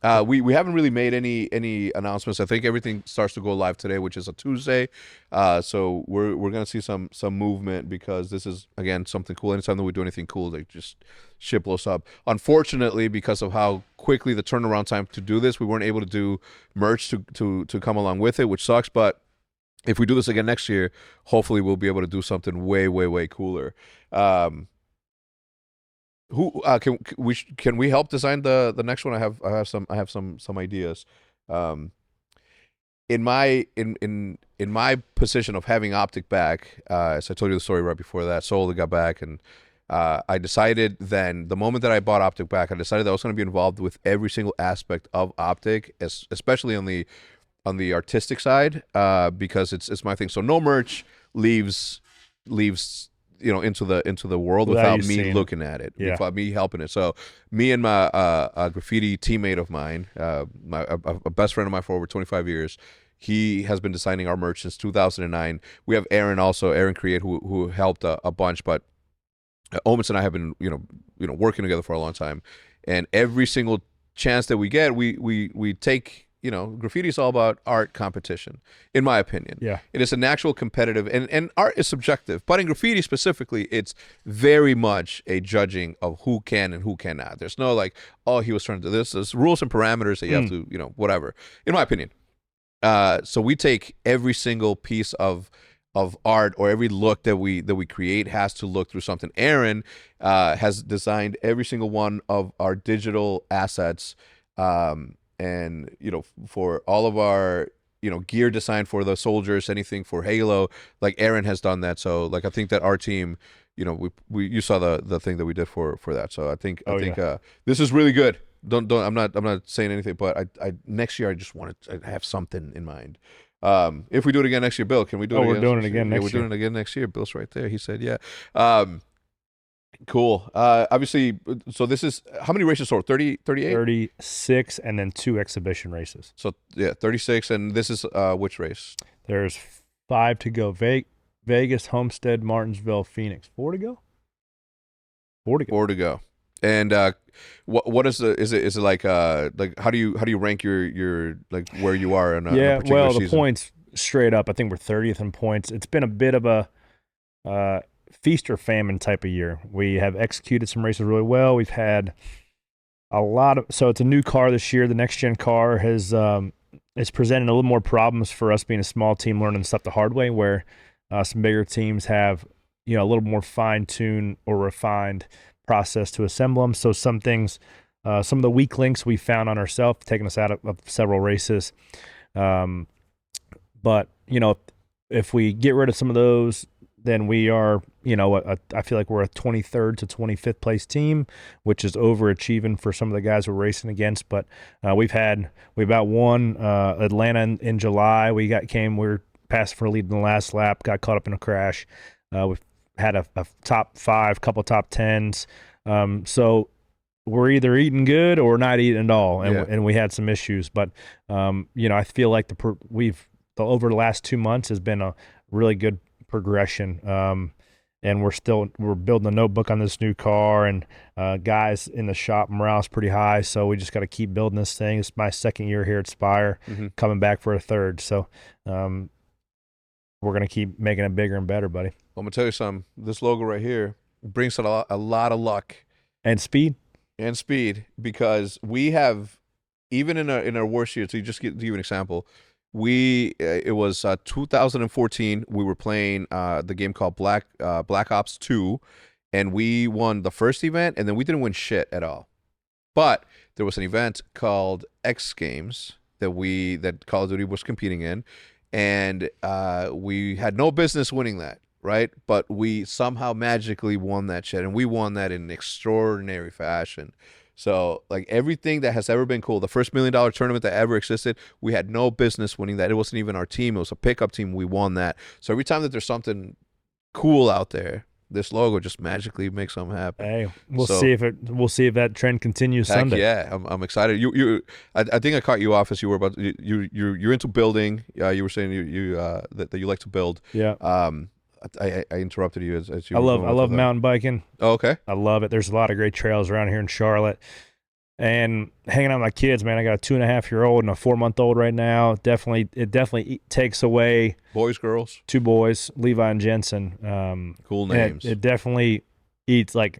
We haven't really made any announcements. I think everything starts to go live today, which is a Tuesday. So we're gonna see some movement because this is again something cool. Anytime that we do anything cool, they just ship blows up. Unfortunately, because of how quickly the turnaround time to do this, we weren't able to do merch to come along with it, which sucks. But if we do this again next year, hopefully we'll be able to do something way cooler. Who can we help design the next one? I have some ideas. In my position of having OpTic back, as I told you the story right before that, sold it, got back, and I decided then the moment that I bought OpTic back, I decided that I was going to be involved with every single aspect of OpTic, especially on the artistic side, because it's my thing. So no merch leaves into the world without me looking at it, without me helping it. So me and my a graffiti teammate of mine, a best friend of mine for over 25 years, he has been designing our merch since 2009. We have Aaron Create, who helped a bunch, but Omens and I have been working together for a long time, and every single chance that we get, we take. Graffiti is all about art competition, in my opinion. Yeah. It is a natural competitive, and art is subjective. But in graffiti specifically, it's very much a judging of who can and who cannot. There's no like, oh, he was trying to do this. There's rules and parameters that you have to, whatever, in my opinion. So we take every single piece of art, or every look that we create has to look through something. Aaron has designed every single one of our digital assets, and for all of our gear design for the soldiers, anything for Halo, like Aaron has done that. So like I think that our team, you saw the thing that we did for that. So I think this is really good. Don't I'm not saying anything, but I next year I just want to have something in mind. If we do it again next year, Bill, can we do it again? We're doing it again next year. We're doing it again next year. Bill's right there. He said yeah. Cool. Obviously, so this is how many races? So 38? 36, and then 2 exhibition races. So yeah, 36, and this is which race? There's 5 to go. Vegas, Homestead, Martinsville, Phoenix. 4 to go. 4 to go. And what is is it like how do you rank your like where you are in a particular season? The points straight up, I think we're 30th in points. It's been a bit of a feast or famine type of year. We have executed some races really well. We've had so it's a new car this year. The next gen car has presented a little more problems for us being a small team learning stuff the hard way, where some bigger teams have a little more fine-tuned or refined process to assemble them. So some things, some of the weak links we found on ourselves, taking us out of several races. But if we get rid of some of those, then we are, I feel like we're a 23rd to 25th place team, which is overachieving for some of the guys we're racing against. But we about won Atlanta in July. We were passed for a lead in the last lap, got caught up in a crash. We've had a top 5, couple top 10s. So we're either eating good or not eating at all, and we had some issues. But I feel like over the last 2 months has been a really good progression, and we're building a notebook on this new car, and guys in the shop morale's pretty high, so we just got to keep building this thing. It's my second year here at Spire, coming back for a third, so we're gonna keep making it bigger and better, buddy. I'm gonna tell you something. This logo right here brings a lot of luck and speed, because we have, even in our worst year, to give you an example, it was 2014. We were playing the game called Black Ops 2, and we won the first event, and then we didn't win shit at all. But there was an event called X Games that Call of Duty was competing in, and we had no business winning that, right? But we somehow magically won that shit, and we won that in extraordinary fashion. So, like, everything that has ever been cool, the first $1 million tournament that ever existed, we had no business winning that. It wasn't even our team. It was a pickup team. We won that. So every time that there's something cool out there, this logo just magically makes something happen. Hey, we'll see if that trend continues Sunday. Yeah, I'm excited. I think I caught you off as you were about you're into building. You were saying that you like to build. Yeah. I interrupted you as you. I love mountain biking. Oh, okay. I love it. There's a lot of great trails around here in Charlotte, and hanging out with my kids, man. I got a 2.5-year-old and a 4-month-old right now. It definitely takes away Boys, girls, 2 boys, Levi and Jensen. cool names. It definitely eats like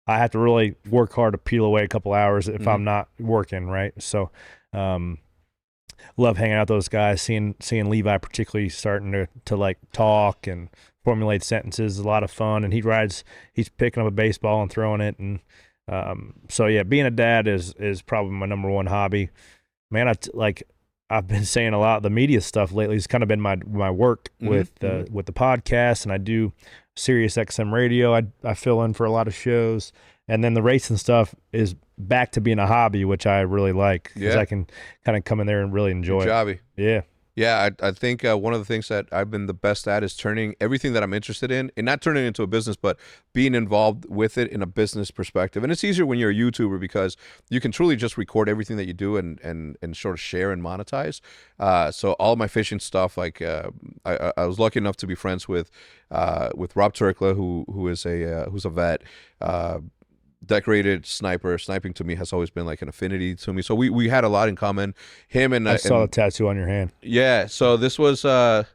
I have to really work hard to peel away a couple hours if I'm not working, right? So, love hanging out with those guys. Seeing Levi particularly starting to like talk and formulate sentences is a lot of fun. And he's picking up a baseball and throwing it, and so yeah, being a dad is probably my number one hobby. Man, I've been saying a lot of the media stuff lately. It's kind of been my work with the podcast, and I do Sirius XM radio. I fill in for a lot of shows, and then the racing stuff is back to being a hobby, which I really like because I can kind of come in there and really enjoy it. Yeah. Yeah, I think one of the things that I've been the best at is turning everything that I'm interested in, and not turning it into a business, but being involved with it in a business perspective. And it's easier when you're a YouTuber because you can truly just record everything that you do and sort of share and monetize. So all of my fishing stuff, like I was lucky enough to be friends with Rob Turkla, who's a vet. Decorated sniper. Sniping to me has always been like an affinity to me. So we had a lot in common. Him and I saw the tattoo on your hand. Yeah. So this was it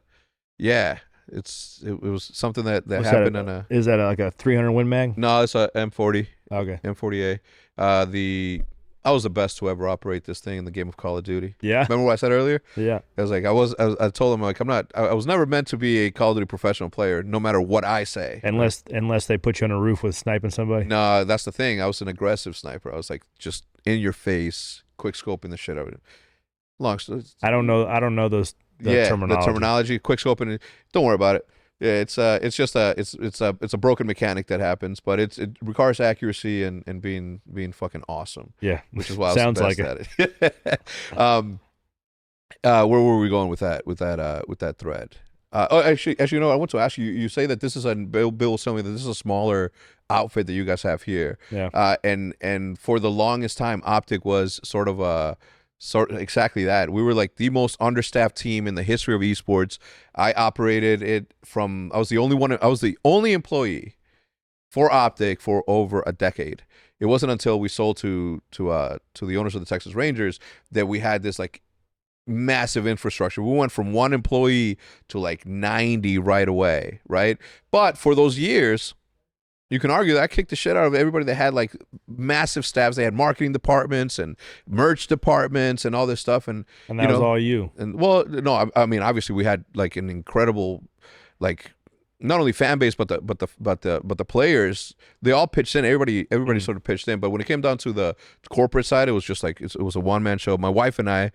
was something that happened on a. Is that like a 300 Win Mag? No, it's a M40. Okay. M40A. I was the best to ever operate this thing in the game of Call of Duty. Yeah. Remember what I said earlier? Yeah. I was like, I told him, like, I was never meant to be a Call of Duty professional player, no matter what I say. Unless they put you on a roof with sniping somebody. No, that's the thing. I was an aggressive sniper. I was like, just in your face, quick scoping the shit out of it. Long story. I don't know those terminology. The terminology, quick scoping. Don't worry about it. Yeah, it's a broken mechanic that happens, but it requires accuracy and being fucking awesome. Yeah, which is why I was sounds the best like at it. Where were we going with that thread? Actually, you know, I want to ask you. You say that this is Bill was telling me that this is a smaller outfit that you guys have here. Yeah. And for the longest time, OpTic was sort of exactly that. We were like the most understaffed team in the history of esports. I operated it I was the only employee for OpTic for over a decade. It wasn't until we sold to the owners of the Texas Rangers that we had this like massive infrastructure. We went from 1 employee to like 90 right away, right? But for those years, you can argue that I kicked the shit out of everybody that had like massive staffs. They had marketing departments and merch departments and all this stuff. And that was all you. And well, no, I mean, obviously we had like an incredible, like not only fan base, but the players. They all pitched in. Everybody sort of pitched in. But when it came down to the corporate side, it was just like it was a one-man show. My wife and I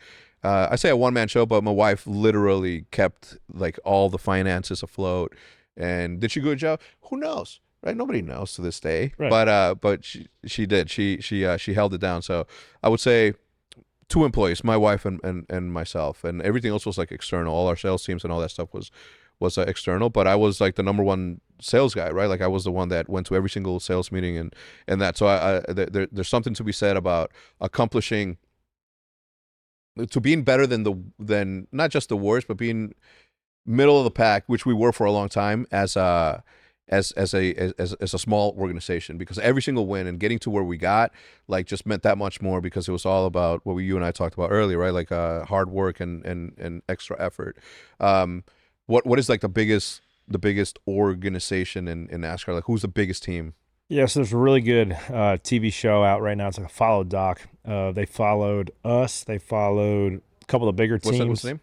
say a one-man show, but my wife literally kept like all the finances afloat. And did she do a good job? Who knows? Right, nobody knows to this day, right. But she did. She held it down. So I would say 2 employees, my wife and myself, and everything else was like external. All our sales teams and all that stuff was external. But I was like the number one sales guy, right? Like I was the one that went to every single sales meeting and that. So there's something to be said about accomplishing, to being better than not just the worst, but being middle of the pack, which we were for a long time as a small organization, because every single win and getting to where we got like just meant that much more, because it was all about what you and I talked about earlier, right? Like hard work and extra effort. What is like the biggest organization in NASCAR? Like who's the biggest team? Yeah, so there's a really good TV show out right now. It's like a follow doc. They followed us. They followed a couple of the bigger teams. What's the name?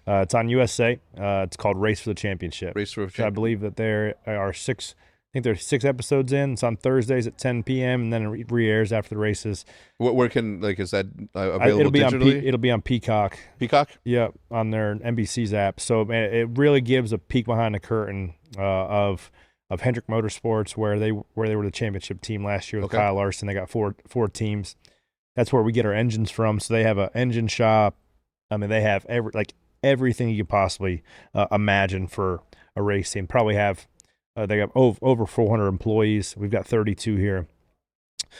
It's on USA. It's called Race for the Championship. Race for the Championship. So I believe that there are 6. I think there's 6 episodes in. It's on Thursdays at 10 p.m. and then it re-airs after the races. Where can is that available digitally? It'll be on Peacock. Peacock? Yeah, on their NBC's app. So man, it really gives a peek behind the curtain of Hendrick Motorsports, where they were the championship team last year with Kyle Larson. They got four teams. That's where we get our engines from. So they have an engine shop. I mean, they have everything you could possibly imagine for a race team. Probably have they got over 400 employees. We've got 32 here.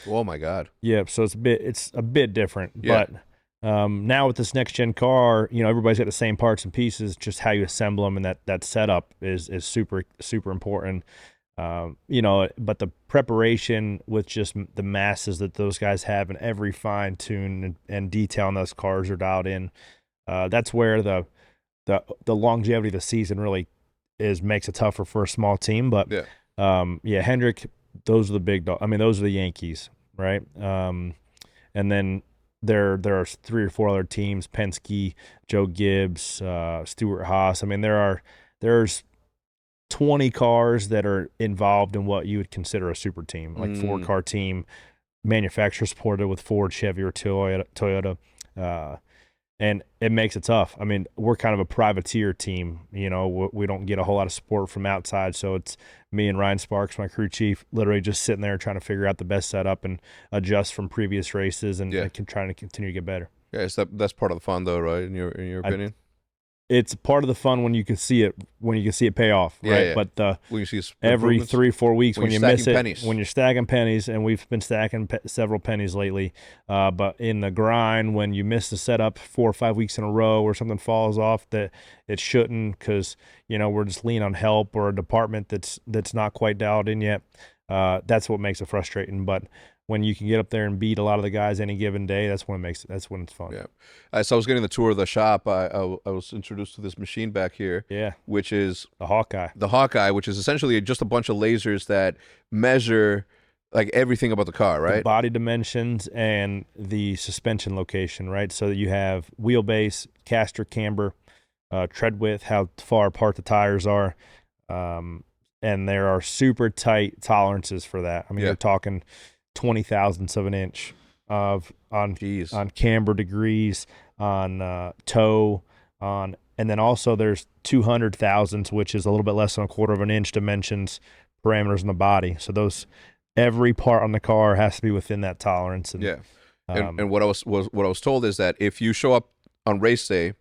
Oh my God! Yeah, so it's a bit different. Yeah. But now with this next gen car, everybody's got the same parts and pieces. Just how you assemble them and that setup is super super important. But the preparation with just the masses that those guys have and every fine tune and detail on those cars are dialed in. That's where the longevity of the season really makes it tougher for a small team. But Hendrick, those are the big dog. I mean, those are the Yankees, right? And then there are 3 or 4 other teams: Penske, Joe Gibbs, Stuart Haas. I mean, there's 20 cars that are involved in what you would consider a super team, like 4-car team, manufacturer supported with Ford, Chevy, or Toyota. And it makes it tough. I mean, we're kind of a privateer team. We don't get a whole lot of support from outside. So it's me and Ryan Sparks, my crew chief, literally just sitting there trying to figure out the best setup and adjust from previous races and trying to continue to get better. Yeah, that's part of the fun, though, right? In your opinion, it's part of the fun when you can see it pay off, right? Yeah. But when you see every 3-4 weeks when you miss it, pennies. when you're stacking pennies, and we've been stacking several pennies lately. But in the grind, when you miss the setup 4 or 5 weeks in a row, or something falls off that it shouldn't, because we're just leaning on help or a department that's not quite dialed in yet. That's what makes it frustrating. But when you can get up there and beat a lot of the guys any given day, that's when it's fun. Yeah. So I was getting the tour of the shop. I was introduced to this machine back here. Yeah. Which is the Hawkeye. The Hawkeye, which is essentially just a bunch of lasers that measure like everything about the car, right? The body dimensions and the suspension location, right? So that you have wheelbase, caster, camber, tread width, how far apart the tires are, and there are super tight tolerances for that. I mean, you're talking 20 thousandths of an inch on camber degrees, on toe, and then also there's 200 thousandths, which is a little bit less than a quarter of an inch dimensions parameters in the body. So every part on the car has to be within that tolerance. And, and what I was told is that if you show up on race day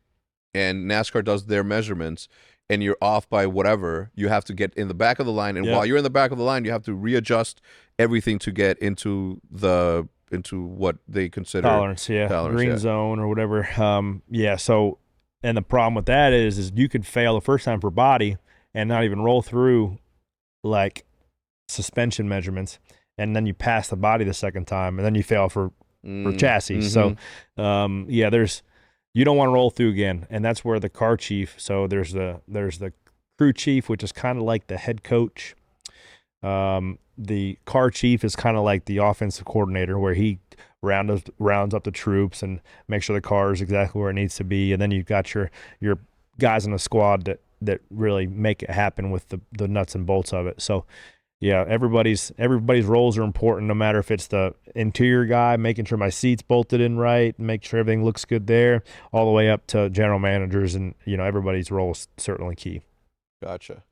and NASCAR does their measurements and you're off by whatever, you have to get in the back of the line, and while you're in the back of the line, you have to readjust everything to get into what they consider tolerance, green zone or whatever. So, and the problem with that is you could fail the first time for body and not even roll through like suspension measurements, and then you pass the body the second time, and then you fail for chassis. Mm-hmm. So, you don't want to roll through again, and that's where the car chief. So there's the crew chief, which is kind of like the head coach. The car chief is kind of like the offensive coordinator, where he rounds up the troops and makes sure the car is exactly where it needs to be. And then you've got your guys in the squad that really make it happen with the nuts and bolts of it. So yeah, everybody's roles are important, no matter if it's the interior guy making sure my seat's bolted in right, make sure everything looks good there, all the way up to general managers, and everybody's role is certainly key. Gotcha.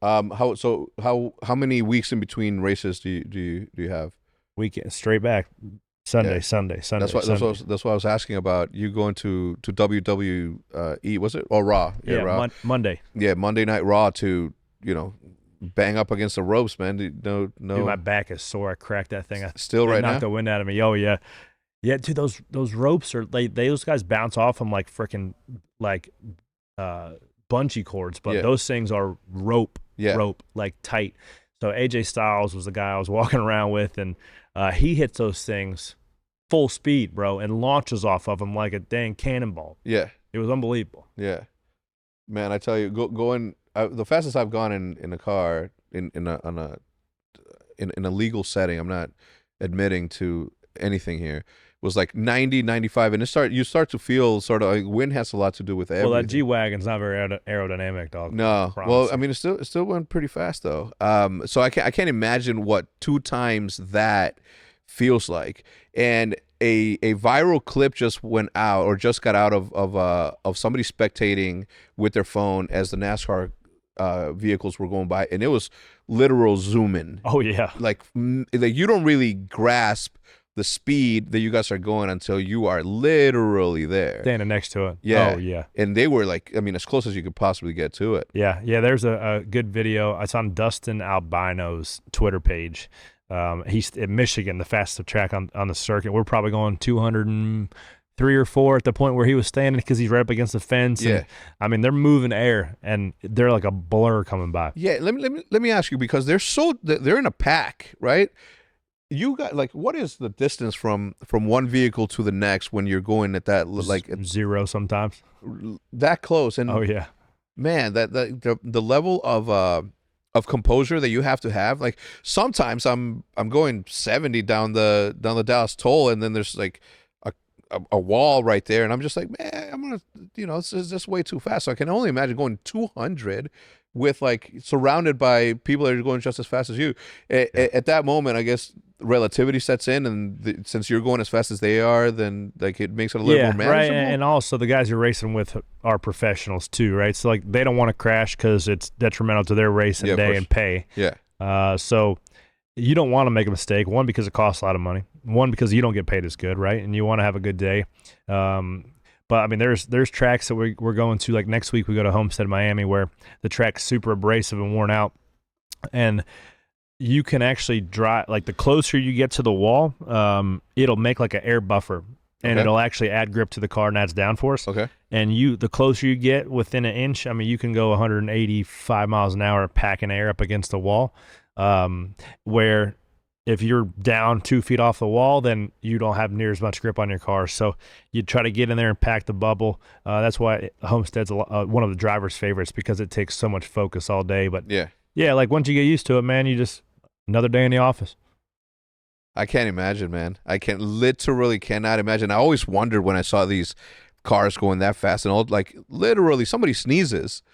How many weeks in between races do you have? Weekend straight back. Sunday. That's what I was asking about. You going to WWE, was it, or Raw? Yeah, Raw. Monday. Yeah, Monday Night Raw to bang up against the ropes, man. No. Dude, my back is sore. I cracked that thing. Still right now? Knocked the wind out of me. Oh yeah, dude. Those ropes are those guys bounce off them like freaking bungee cords, but those things are rope, like tight. So AJ Styles was the guy I was walking around with, and he hits those things full speed, bro, and launches off of them like a dang cannonball. Yeah, it was unbelievable. Yeah, man, I tell you, going. The fastest I've gone in a car in a legal setting, I'm not admitting to anything here, was like 90, 95, and you start to feel sort of like wind has a lot to do with everything. Well, that G-Wagon's not very aerodynamic, dog. No, well, I mean, it still went pretty fast though. So I can't imagine what 2 times that feels like. And a viral clip just went out, or just got out of somebody spectating with their phone as the NASCAR vehicles were going by, and it was literal zooming. Oh yeah, like you don't really grasp the speed that you guys are going until you are literally there, standing next to it. Yeah. Oh yeah. And they were like, I mean, as close as you could possibly get to it. Yeah. There's a good video. It's on Dustin Albino's Twitter page. He's in Michigan, the fastest track on the circuit. We're probably going 230 3 or 4 at the point where he was standing because he's right up against the fence. Yeah. And, I mean, they're moving air, and they're like a blur coming by. Yeah, let me ask you, because they're in a pack, right? You got, like, what is the distance from one vehicle to the next when you're going at that, like, 0 sometimes. that close? And Oh yeah, man, the level of composure that you have to have. Like, sometimes I'm going 70 down the Dallas toll, and then there's like a wall right there, and I'm just like, man, I'm gonna, this is just way too fast. So I can only imagine going 200 with, like, surrounded by people that are going just as fast as you. At that moment, I guess relativity sets in, and since you're going as fast as they are, then, like, it makes it a little more manageable. Right. And also the guys you're racing with are professionals too, right? So, like, they don't want to crash because it's detrimental to their race and day and pay. Yeah. So you don't want to make a mistake. One, because it costs a lot of money. One, because you don't get paid as good, right? And you want to have a good day. But I mean, there's tracks that we're going to, like next week we go to Homestead, Miami, where the track's super abrasive and worn out, and you can actually drive, like, the closer you get to the wall, it'll make like an air buffer, and it'll actually add grip to the car and adds downforce. Okay. And the closer you get within an inch, I mean, you can go 185 miles an hour packing air up against the wall, where if you're down 2 feet off the wall, then you don't have near as much grip on your car. So you try to get in there and pack the bubble. That's why Homestead's one of the driver's favorites, because it takes so much focus all day. But yeah, like, once you get used to it, man, you just another day in the office. I can't imagine, man. I literally cannot imagine. I always wondered when I saw these cars going that fast, and all, like, literally somebody sneezes,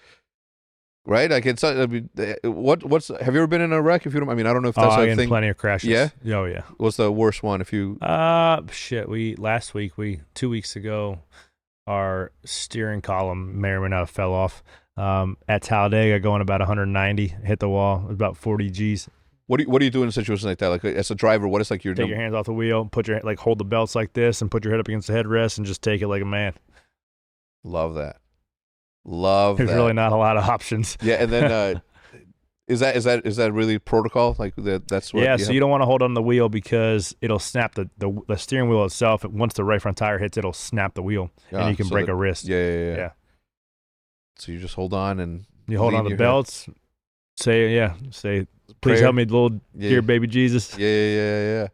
right? Like, it's, I mean, what's have you ever been in a wreck? If you don't, I mean, I don't know if that's a thing. Plenty of crashes. Yeah. Oh yeah. What's the worst one? If you 2 weeks ago, our steering column may or may not have fell off. At Talladega, going about 190, hit the wall. It was about 40 G's. What do you do in a situation like that? Like, as a driver, what is, like, your take your hands off the wheel, put your, like, hold the belts like this, and put your head up against the headrest, and just take it like a man. Love that. There's really not a lot of options. Yeah, and then is that really protocol? Like, that's what? Yeah. So you don't want to hold on the wheel, because it'll snap the steering wheel itself. Once the right front tire hits, it'll snap the wheel, and you can break a wrist. Yeah. So you just hold on, and you hold on the belts. Say, please help me, little dear baby Jesus. Yeah.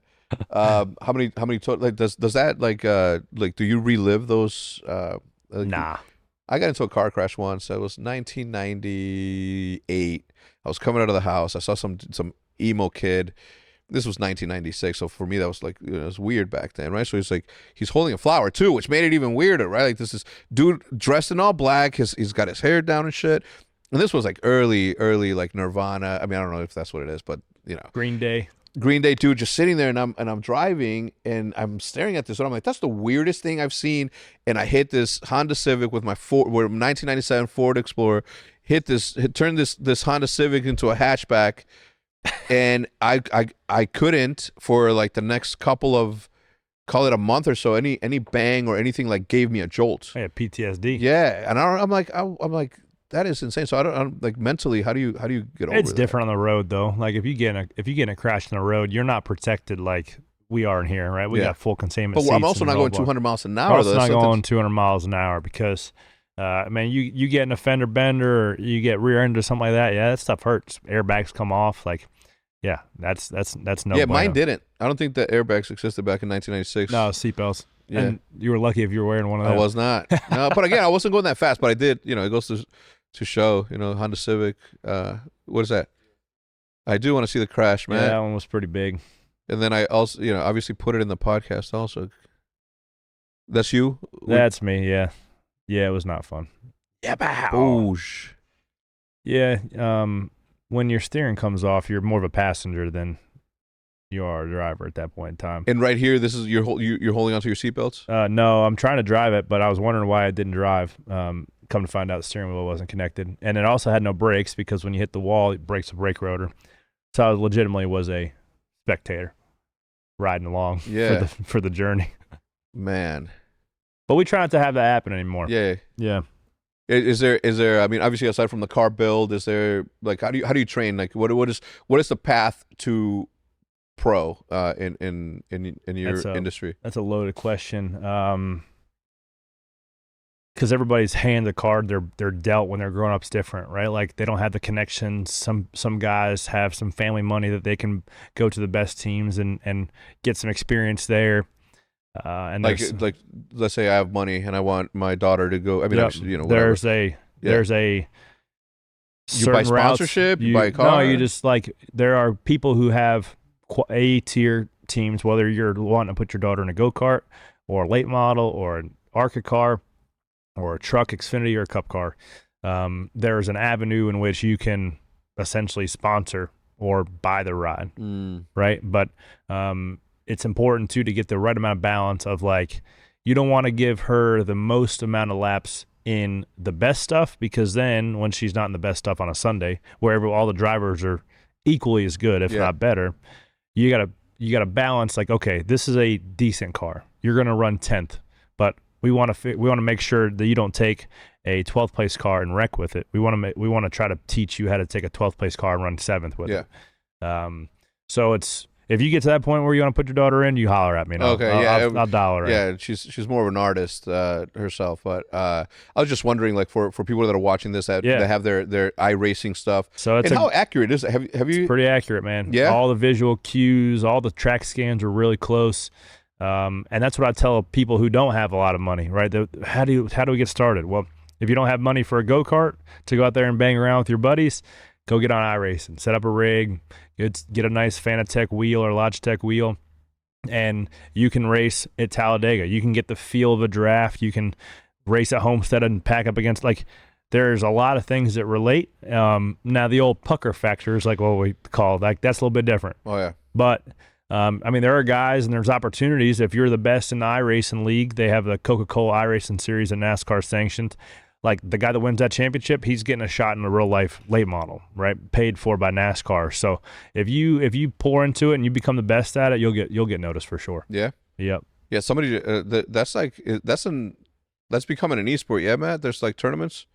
How many like does that, like do you relive those? Nah. I got into a car crash once. It was 1998. I was coming out of the house. I saw some emo kid. This was 1996, so for me that was, like, it was weird back then, right? So he's holding a flower too, which made it even weirder, right? Like, this is dude dressed in all black. He's got his hair down and shit. And this was, like, early like Nirvana. I mean, I don't know if that's what it is, but Green Day dude, just sitting there, and I'm driving, and I'm staring at this, and I'm like, that's the weirdest thing I've seen. And I hit this Honda Civic with my 1997 Ford Explorer, turned this Honda Civic into a hatchback, and I couldn't, for, like, the next couple of, call it a month or so, any bang or anything, like, gave me a jolt. I had PTSD. Yeah, and I'm like that is insane. So I'm like, mentally, how do you get over it? It's different on the road, though. Like, if you get in a crash on the road, you're not protected like we are in here, right? We got full containment seats. But I'm also not going 200 miles an hour. I'm also not going 200 miles an hour, because man, you get in a fender bender, or you get rear-ended or something like that. Yeah, that stuff hurts. Airbags come off. Like, yeah, that's no. Yeah, bueno. mine didn't. I don't think that airbags existed back in 1996. No, seatbelts. Yeah. And you were lucky if you were wearing one of them. I was not. No, but again, I wasn't going that fast. But I did. It goes to show. Honda Civic. What is that? I do want to see the crash, man. Yeah, that one was pretty big. And then I also, obviously put it in the podcast also. That's you? That's me, yeah. Yeah, it was not fun. Yeah, boosh. Yeah, when your steering comes off, you're more of a passenger than you are a driver at that point in time. And right here, this is you're holding onto your seatbelts? No, I'm trying to drive it, but I was wondering why I didn't drive. Come to find out, the steering wheel wasn't connected. And it also had no brakes, because when you hit the wall, it breaks the brake rotor. So I legitimately was a spectator riding along for the journey. Man. But we try not to have that happen anymore. Yeah. Yeah. Is there? I mean, obviously, aside from the car build, is there, like, how do you train? Like, what is the path to pro in your industry? That's a loaded question. because everybody's hand the card they're dealt when they're growing up's different, right? Like they don't have the connections. Some guys have some family money that they can go to the best teams and get some experience there. And like let's say I have money and I want my daughter to go. I mean, obviously, you know, whatever. there's a You buy sponsorship, you buy a car. No, you just like there are people who have A tier teams. Whether you're wanting to put your daughter in a go kart or a late model or an ARCA car or a truck, Xfinity, or a Cup car, there's an avenue in which you can essentially sponsor or buy the ride, right? But it's important too to get the right amount of balance of like, you don't want to give her the most amount of laps in the best stuff, because then when she's not in the best stuff on a Sunday, wherever all the drivers are equally as good, if not better, you gotta balance. Like, okay, this is a decent car. You're gonna run 10th, but we want to make sure that you don't take a 12th place car and wreck with it. We want to try to teach you how to take a 12th place car and run 7th with it. So it's, if you get to that point where you want to put your daughter in, you holler at me. I'll dial her in. Yeah, she's more of an artist herself. But I was just wondering, like, for people that are watching this, that have their iRacing stuff. So it's how accurate is it? Have you? It's pretty accurate, man. Yeah. All the visual cues, all the track scans are really close. And that's what I tell people who don't have a lot of money, right? How do we get started? Well, if you don't have money for a go-kart to go out there and bang around with your buddies, go get on iRacing, set up a rig, get a nice Fanatec wheel or Logitech wheel, and you can race at Talladega. You can get the feel of a draft. You can race at Homestead and pack up against, like, there's a lot of things that relate. Now, the old pucker factor is like what we call, like, that's a little bit different. Oh, yeah. But, I mean, there are guys and there's opportunities. If you're the best in the iRacing league, they have the Coca-Cola iRacing series that NASCAR sanctioned. Like, the guy that wins that championship, he's getting a shot in the real life late model, right? Paid for by NASCAR. So if you pour into it and you become the best at it, you'll get noticed for sure. Yeah. Yep. Yeah. Somebody that's becoming an esport. Yeah, Matt. There's like tournaments.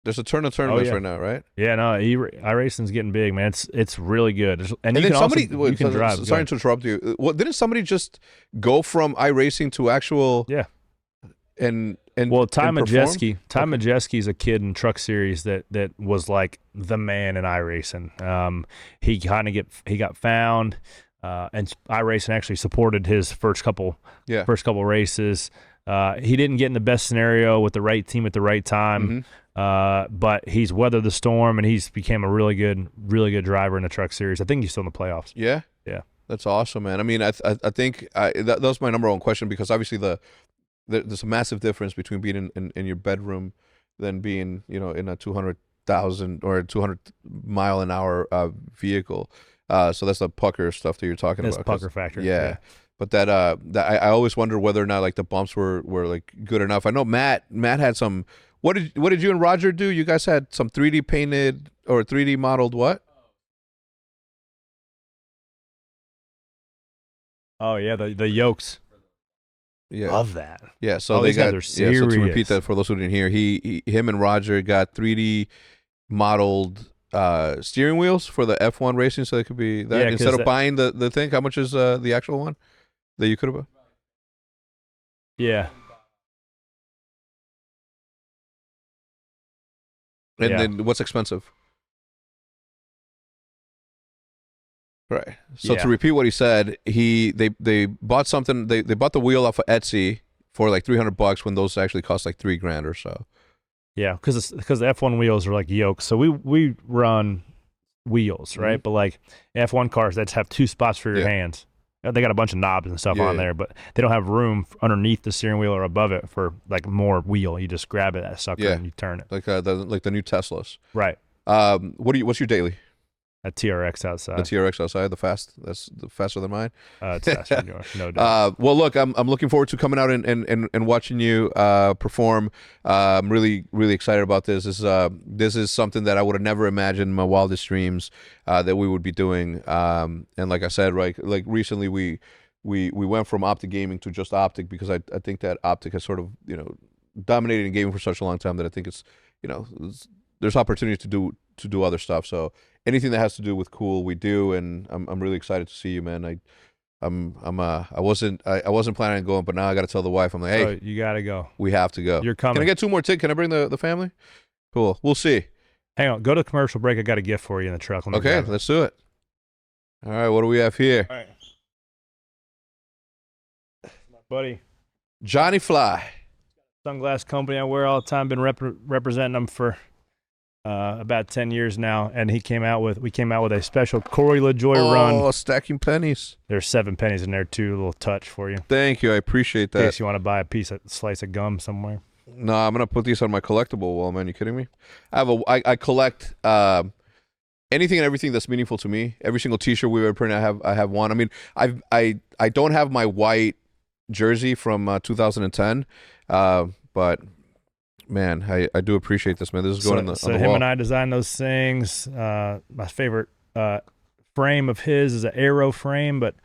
There's a ton of tournaments right now, right? Yeah. No, iRacing's getting big, man. It's really good. And you then can somebody you can drive. Sorry to interrupt you. Well, didn't somebody just go from iRacing to actual? Yeah. And Ty Majeski is a kid in Truck Series that was like the man in iRacing. He got found, and iRacing actually supported his first couple races. He didn't get in the best scenario with the right team at the right time, but he's weathered the storm and he's became a really good driver in the Truck Series. I think he's still in the playoffs. Yeah, that's awesome, man. I mean, I think that was my number one question, because obviously there's a massive difference between being in your bedroom than being, you know, in a 200,000 or 200 mile an hour vehicle. So that's the pucker stuff that you're talking about. That's pucker factor. Yeah. But that I always wonder whether or not, like, the bumps were like good enough. I know Matt had some. What did you and Roger do? You guys had some 3D painted or 3D modeled what? Oh yeah, the yokes. Yeah. Love that. Yeah, so they got, so to repeat that for those who didn't hear, him and Roger got 3D modeled steering wheels for the F1 racing, so they could be that instead of buying the thing. How much is the actual one that you could have bought? Yeah. And then what's expensive? Right. So to repeat what he said, they bought something. They bought the wheel off of Etsy for like $300 when those actually cost like $3,000 or so. Yeah, because the F1 wheels are like yokes. So we run wheels, right? But like F1 cars that have two spots for your hands. They got a bunch of knobs and stuff on there, but they don't have room underneath the steering wheel or above it for like more wheel. You just grab it, that sucker, and you turn it. Like the new Teslas. Right. What's your daily? A TRX outside. The TRX outside, that's faster than mine. It's faster than yours, no doubt. Well, look, I'm looking forward to coming out and watching you perform. I'm really, really excited about this. This is something that I would have never imagined in my wildest dreams that we would be doing. And like I said, right, like recently we went from OpTic gaming to just OpTic, because I think that OpTic has sort of, you know, dominated in gaming for such a long time that I think it's, you know, there's opportunity to do other stuff. So anything that has to do with cool, we do, and I'm really excited to see you, man. I wasn't planning on going, but now I got to tell the wife. I'm like, hey, you got to go. We have to go. You're coming. Can I get 2 more tickets? Can I bring the family? Cool. We'll see. Hang on. Go to commercial break. I got a gift for you in the truck. Okay, let's do it. All right, what do we have here? All right. My buddy. Johnny Fly. Sunglass company I wear all the time. Been representing them for about 10 years now. And we came out with a special Corey LaJoie run. Oh, stacking pennies. There's 7 pennies in there too. A little touch for you. Thank you. I appreciate that. In case you want to buy a slice of gum somewhere. No, I'm gonna put these on my collectible wall, man. You kidding me? I collect anything and everything that's meaningful to me. Every single T-shirt we ever print, I have one. I mean, I don't have my white jersey from 2010, but man, I do appreciate this, man. This is going on the him wall. And I designed those things. My favorite frame of his is an Aero frame, but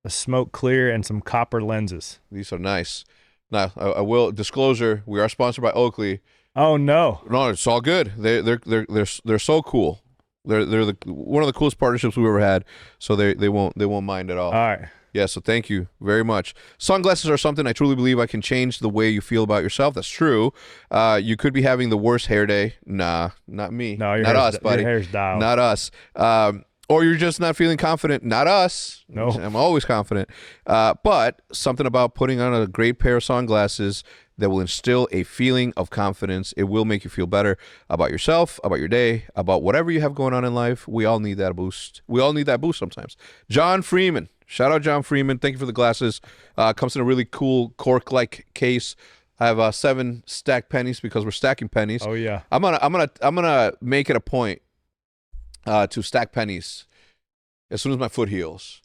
a smoke clear and some copper lenses. These are nice. Now, I will disclosure. We are sponsored by Oakley. Oh no, it's all good. They're so cool. They're one of the coolest partnerships we've ever had. So they won't mind at all. All right. Yeah. So thank you very much. Sunglasses are something I truly believe I can change the way you feel about yourself. That's true. You could be having the worst hair day. Nah, not me. No, not us, buddy. Your hair's dialed. Not us. Or you're just not feeling confident. Not us. No. I'm always confident. But something about putting on a great pair of sunglasses that will instill a feeling of confidence. It will make you feel better about yourself, about your day, about whatever you have going on in life. We all need that boost. We all need that boost sometimes. John Freeman. Shout out John Freeman. Thank you for the glasses. Comes in a really cool cork-like case. I have 7 stacked pennies because we're stacking pennies. Oh yeah. I'm gonna make it a point to stack pennies as soon as my foot heals.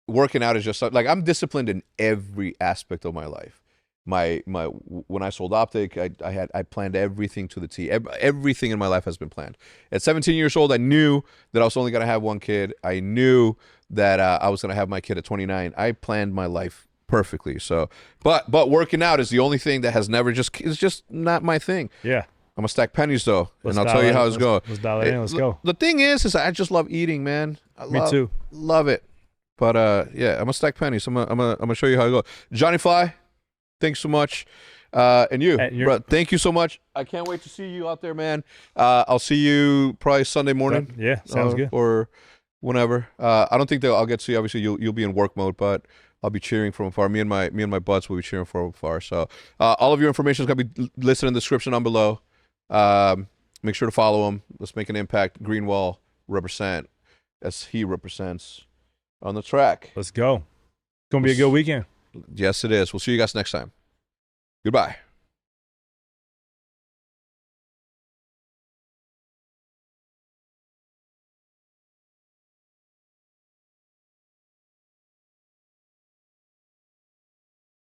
Working out is just like I'm disciplined in every aspect of my life. When I sold OpTic, I planned everything to the T. Everything in my life has been planned. At 17 years old, I knew that I was only gonna have 1 kid. I knew that I was gonna have my kid at 29. I planned my life perfectly. So, but working out is the only thing that has never it's just not my thing. Yeah. I'm gonna stack pennies though, and I'll tell you how it's going. Let's dial it in. Let's go. The thing is I just love eating, man. Me too. Love it. But yeah, I'm gonna stack pennies. I'm gonna show you how it goes. Johnny Fly, thanks so much. And you, bro, thank you so much. I can't wait to see you out there, man. I'll see you probably Sunday morning. Yeah, sounds good. Or whenever. I don't think that I'll get to see you. Obviously, you'll be in work mode, but I'll be cheering from afar. Me and my buds will be cheering from afar. So all of your information is gonna be listed in the description down below. Make sure to follow him. Let's make an impact. Greenwall represent as he represents on the track. Let's go. It's gonna be a good weekend. Yes, it is. We'll see you guys next time. Goodbye.